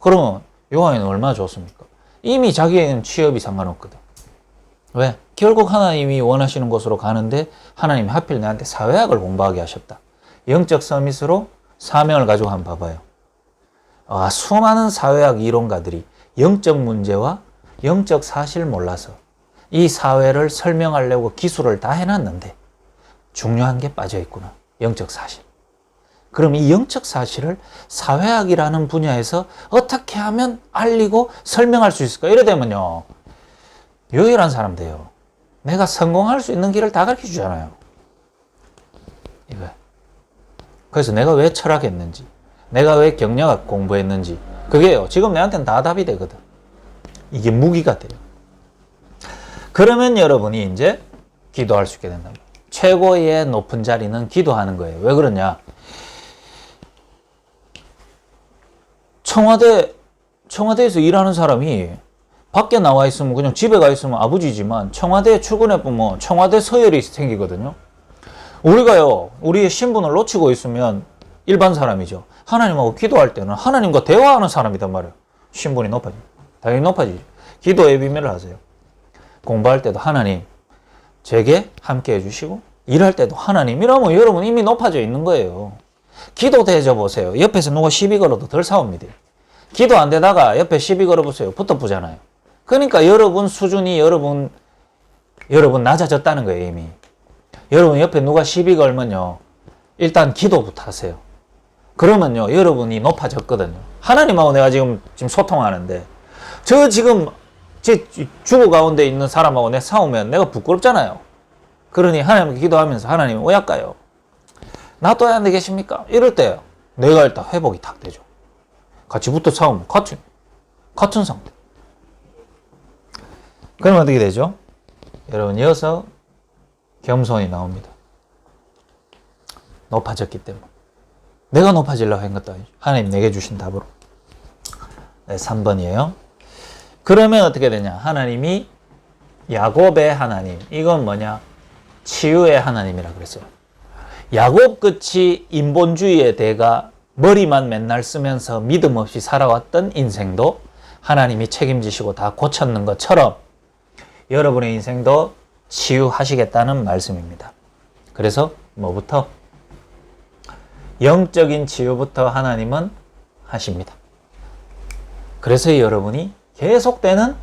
S1: 그러면 요한이는 얼마나 좋습니까? 이미 자기에는 취업이 상관없거든. 왜? 결국 하나님이 원하시는 곳으로 가는데 하나님이 하필 내한테 사회학을 공부하게 하셨다. 영적 서밋으로 사명을 가지고 한번 봐봐요. 수많은 사회학 이론가들이 영적 문제와 영적 사실을 몰라서 이 사회를 설명하려고 기술을 다 해놨는데 중요한 게 빠져있구나. 영적 사실. 그럼 이 영적 사실을 사회학이라는 분야에서 어떻게 하면 알리고 설명할 수 있을까? 이래 되면요, 유일한 사람 돼요. 내가 성공할 수 있는 길을 다 가르쳐 주잖아요. 이거. 그래서 내가 왜 철학했는지, 내가 왜 경영학 공부했는지, 그게요, 지금 내한테는 다 답이 되거든. 이게 무기가 돼요. 그러면 여러분이 이제 기도할 수 있게 된다. 최고의 높은 자리는 기도하는 거예요. 왜 그러냐? 청와대에서 일하는 사람이 밖에 나와 있으면 그냥 집에 가 있으면 아버지지만 청와대에 출근해 보면 청와대 서열이 생기거든요. 우리가요, 우리의 신분을 놓치고 있으면 일반 사람이죠. 하나님하고 기도할 때는 하나님과 대화하는 사람이단 말이에요. 신분이 높아집니다. 당연히 높아지죠. 기도의 비밀을 하세요. 공부할 때도 하나님, 제게 함께 해주시고 일할 때도 하나님이라면 여러분 이미 높아져 있는 거예요. 기도 대줘 보세요. 옆에서 누가 시비 걸어도 덜 싸웁니다. 기도 안 되다가 옆에 시비 걸어보세요. 붙어보잖아요. 그러니까 여러분 수준이 여러분 낮아졌다는 거예요, 이미. 여러분 옆에 누가 시비 걸면요. 일단 기도부터 하세요. 그러면요, 여러분이 높아졌거든요. 하나님하고 내가 지금 소통하는데, 저 지금 제 주거 가운데 있는 사람하고 내가 싸우면 내가 부끄럽잖아요. 그러니 하나님께 기도하면서 하나님 왜 할까요? 놔둬야 안 되겠습니까? 이럴 때 내가 일단 회복이 탁 되죠. 같이 붙어 싸우면 같은 상태. 그러면 어떻게 되죠? 여러분 이어서 겸손이 나옵니다. 높아졌기 때문에. 내가 높아지려고 한 것도 아니죠. 하나님 내게 주신 답으로. 네, 3번이에요. 그러면 어떻게 되냐? 하나님이 야곱의 하나님. 이건 뭐냐? 치유의 하나님이라 그랬어요. 야곱같이 인본주의의 대가 머리만 맨날 쓰면서 믿음 없이 살아왔던 인생도 하나님이 책임지시고 다 고쳤는 것처럼 여러분의 인생도 치유하시겠다는 말씀입니다. 그래서 뭐부터? 영적인 치유부터 하나님은 하십니다. 그래서 여러분이 계속되는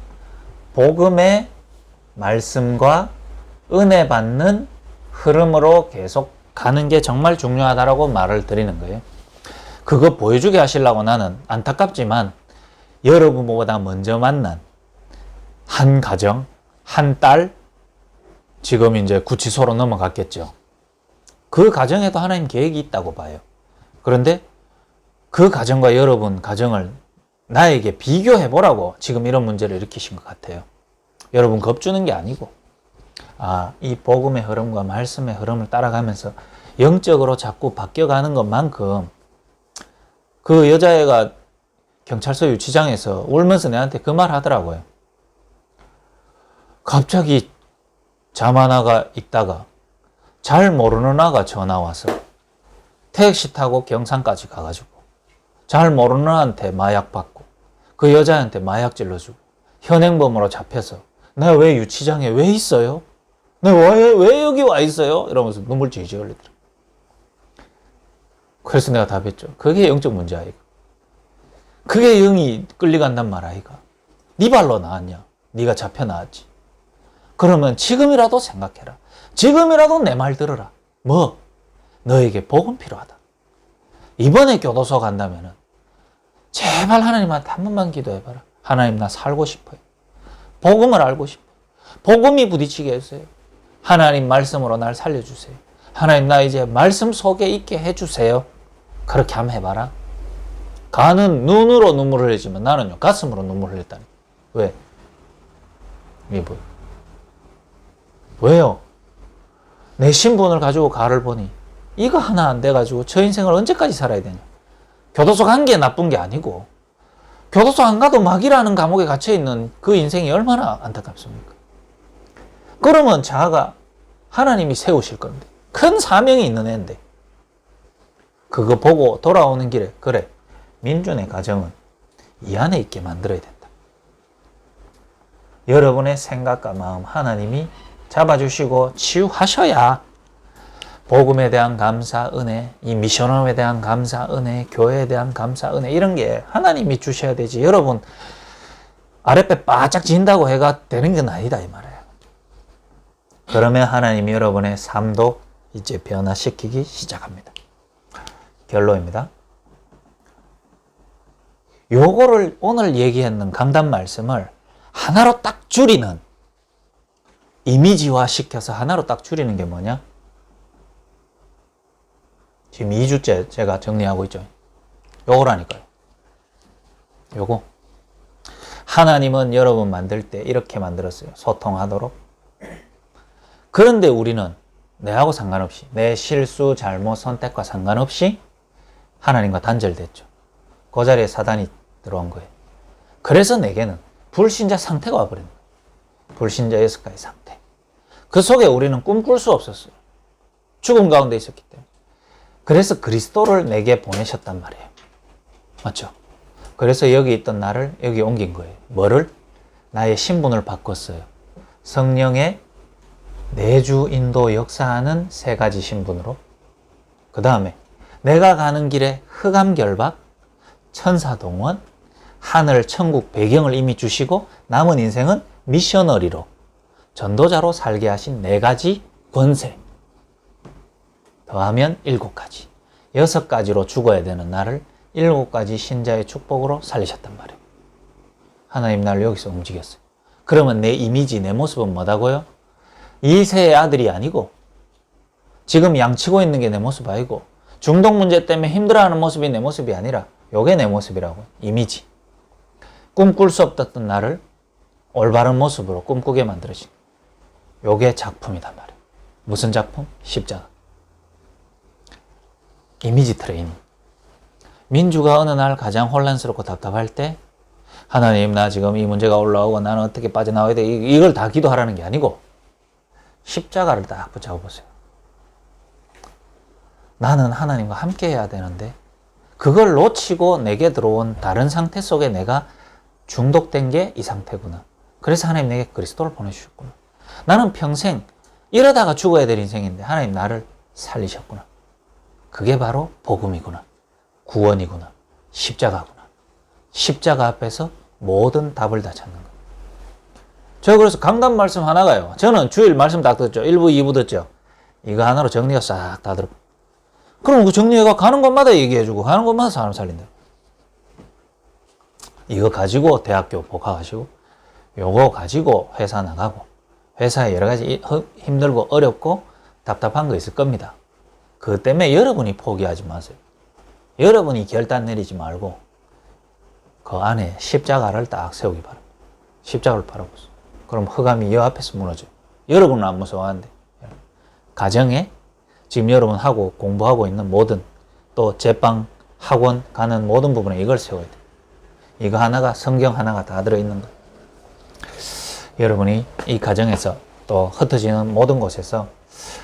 S1: 복음의 말씀과 은혜 받는 흐름으로 계속 가는 게 정말 중요하다라고 말을 드리는 거예요. 그거 보여주게 하시려고 나는 안타깝지만 여러분보다 먼저 만난 한 가정, 한 딸, 지금 이제 구치소로 넘어갔겠죠. 그 가정에도 하나님 계획이 있다고 봐요. 그런데 그 가정과 여러분 가정을 나에게 비교해보라고 지금 이런 문제를 일으키신 것 같아요. 여러분 겁주는 게 아니고, 이 복음의 흐름과 말씀의 흐름을 따라가면서 영적으로 자꾸 바뀌어가는 것만큼 그 여자애가 경찰서 유치장에서 울면서 내한테 그 말 하더라고요. 갑자기 잠하나가 있다가 잘 모르는 아가 전화 와서 택시 타고 경산까지 가가지고 잘 모르는 아한테 마약 받고 그 여자한테 마약 찔러주고 현행범으로 잡혀서 내가 왜 유치장에 왜 있어요? 내가 왜 여기 와 있어요? 이러면서 눈물 질질 흘리더라고요. 그래서 내가 답했죠. 그게 영적 문제 아이가. 그게 영이 끌려간단 말 아이가. 네 발로 나왔냐? 네가 잡혀 나왔지. 그러면 지금이라도 생각해라. 지금이라도 내 말 들어라. 뭐? 너에게 복음 필요하다. 이번에 교도소 간다면은 제발 하나님한테 한 번만 기도해봐라. 하나님 나 살고 싶어요. 복음을 알고 싶어요. 복음이 부딪히게 해주세요. 하나님 말씀으로 날 살려주세요. 하나님 나 이제 말씀 속에 있게 해주세요. 그렇게 한번 해봐라. 가는 눈으로 눈물을 흘리지만 나는요 가슴으로 눈물을 흘렸다니. 왜? 이게 뭐예요? 왜요? 내 신분을 가지고 가를 보니 이거 하나 안 돼가지고 저 인생을 언제까지 살아야 되냐. 교도소 간 게 나쁜 게 아니고 교도소 안 가도 마귀라는 감옥에 갇혀있는 그 인생이 얼마나 안타깝습니까? 그러면 자아가 하나님이 세우실 건데 큰 사명이 있는 애인데 그거 보고 돌아오는 길에 그래 민준의 가정은 이 안에 있게 만들어야 된다. 여러분의 생각과 마음 하나님이 잡아주시고 치유하셔야 복음에 대한 감사, 은혜, 이 미션홈에 대한 감사, 은혜, 교회에 대한 감사, 은혜 이런 게 하나님이 주셔야 되지. 여러분 아랫배 바짝 진다고 해가 되는 건 아니다 이 말이에요. 그러면 하나님이 여러분의 삶도 이제 변화시키기 시작합니다. 결론입니다. 요거를 오늘 얘기했는 강단 말씀을 하나로 딱 줄이는 이미지화 시켜서 하나로 딱 줄이는 게 뭐냐? 지금 2주째 제가 정리하고 있죠. 요거라니까요. 요거. 하나님은 여러분 만들 때 이렇게 만들었어요. 소통하도록. 그런데 우리는 내하고 상관없이 내 실수, 잘못, 선택과 상관없이 하나님과 단절됐죠. 그 자리에 사단이 들어온 거예요. 그래서 내게는 불신자 상태가 와버린 거예요. 불신자 여섯가지 상태. 그 속에 우리는 꿈꿀 수 없었어요. 죽음 가운데 있었기 때문에. 그래서 그리스도를 내게 보내셨단 말이에요. 맞죠? 그래서 여기 있던 나를 여기 옮긴 거예요. 뭐를? 나의 신분을 바꿨어요. 성령의 내주 인도 역사하는 세 가지 신분으로, 그 다음에 내가 가는 길에 흑암결박, 천사동원, 하늘 천국 배경을 이미 주시고 남은 인생은 미셔너리로 전도자로 살게 하신 네 가지 권세, 더하면 7가지, 6가지로 죽어야 되는 나를 7가지 신자의 축복으로 살리셨단 말이에요. 하나님 나를 여기서 움직였어요. 그러면 내 이미지, 내 모습은 뭐다고요? 이세의 아들이 아니고 지금 양치고 있는 게 내 모습 아니고 중독 문제 때문에 힘들어하는 모습이 내 모습이 아니라 요게 내 모습이라고. 이미지. 꿈꿀 수 없었던 나를 올바른 모습으로 꿈꾸게 만들어진 요게 작품이단 말이에요. 무슨 작품? 십자가. 이미지 트레이닝. 민주가 어느 날 가장 혼란스럽고 답답할 때 하나님 나 지금 이 문제가 올라오고 나는 어떻게 빠져나와야 돼, 이걸 다 기도하라는 게 아니고 십자가를 딱 붙잡아 보세요. 나는 하나님과 함께 해야 되는데 그걸 놓치고 내게 들어온 다른 상태 속에 내가 중독된 게 이 상태구나. 그래서 하나님 내게 그리스도를 보내주셨구나. 나는 평생 이러다가 죽어야 될 인생인데 하나님 나를 살리셨구나. 그게 바로 복음이구나. 구원이구나. 십자가구나. 십자가 앞에서 모든 답을 다 찾는 거예요. 저 그래서 강단 말씀 하나가요. 저는 주일 말씀 딱 듣죠. 1부, 2부 듣죠. 이거 하나로 정리가 싹 다 들어. 그럼 그 정리해가 가는 곳마다 얘기해주고 가는 곳마다 사람 살린다. 이거 가지고 대학교 복학하시고 요거 가지고 회사 나가고 회사에 여러 가지 힘들고 어렵고 답답한 거 있을 겁니다. 그것 때문에 여러분이 포기하지 마세요. 여러분이 결단 내리지 말고 그 안에 십자가를 딱 세우기 바랍니다. 십자가를 바라보세요. 그럼 흑암이 여 앞에서 무너져요. 여러분은 안 무서워하는데 가정에 지금 여러분 하고 공부하고 있는 모든 또 제빵 학원 가는 모든 부분에 이걸 세워야 돼요. 이거 하나가 성경 하나가 다 들어있는 거예요. 여러분이 이 가정에서 또 흩어지는 모든 곳에서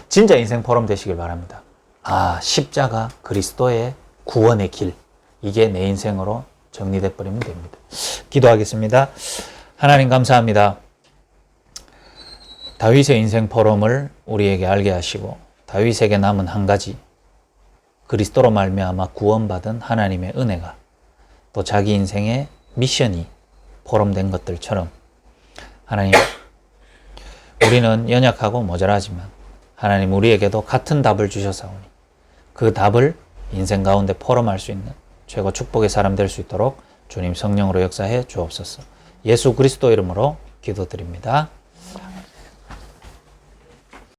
S1: 진짜 인생 포럼 되시길 바랍니다. 아, 십자가 그리스도의 구원의 길, 이게 내 인생으로 정리돼 버리면 됩니다. 기도하겠습니다. 하나님 감사합니다. 다윗의 인생 포럼을 우리에게 알게 하시고 다윗에게 남은 한 가지, 그리스도로 말미암아 구원받은 하나님의 은혜가 또 자기 인생의 미션이 포럼된 것들처럼 하나님, 우리는 연약하고 모자라지만 하나님 우리에게도 같은 답을 주셔사오니 그 답을 인생 가운데 포럼할 수 있는 최고 축복의 사람 될 수 있도록 주님 성령으로 역사해 주옵소서. 예수 그리스도 이름으로 기도드립니다.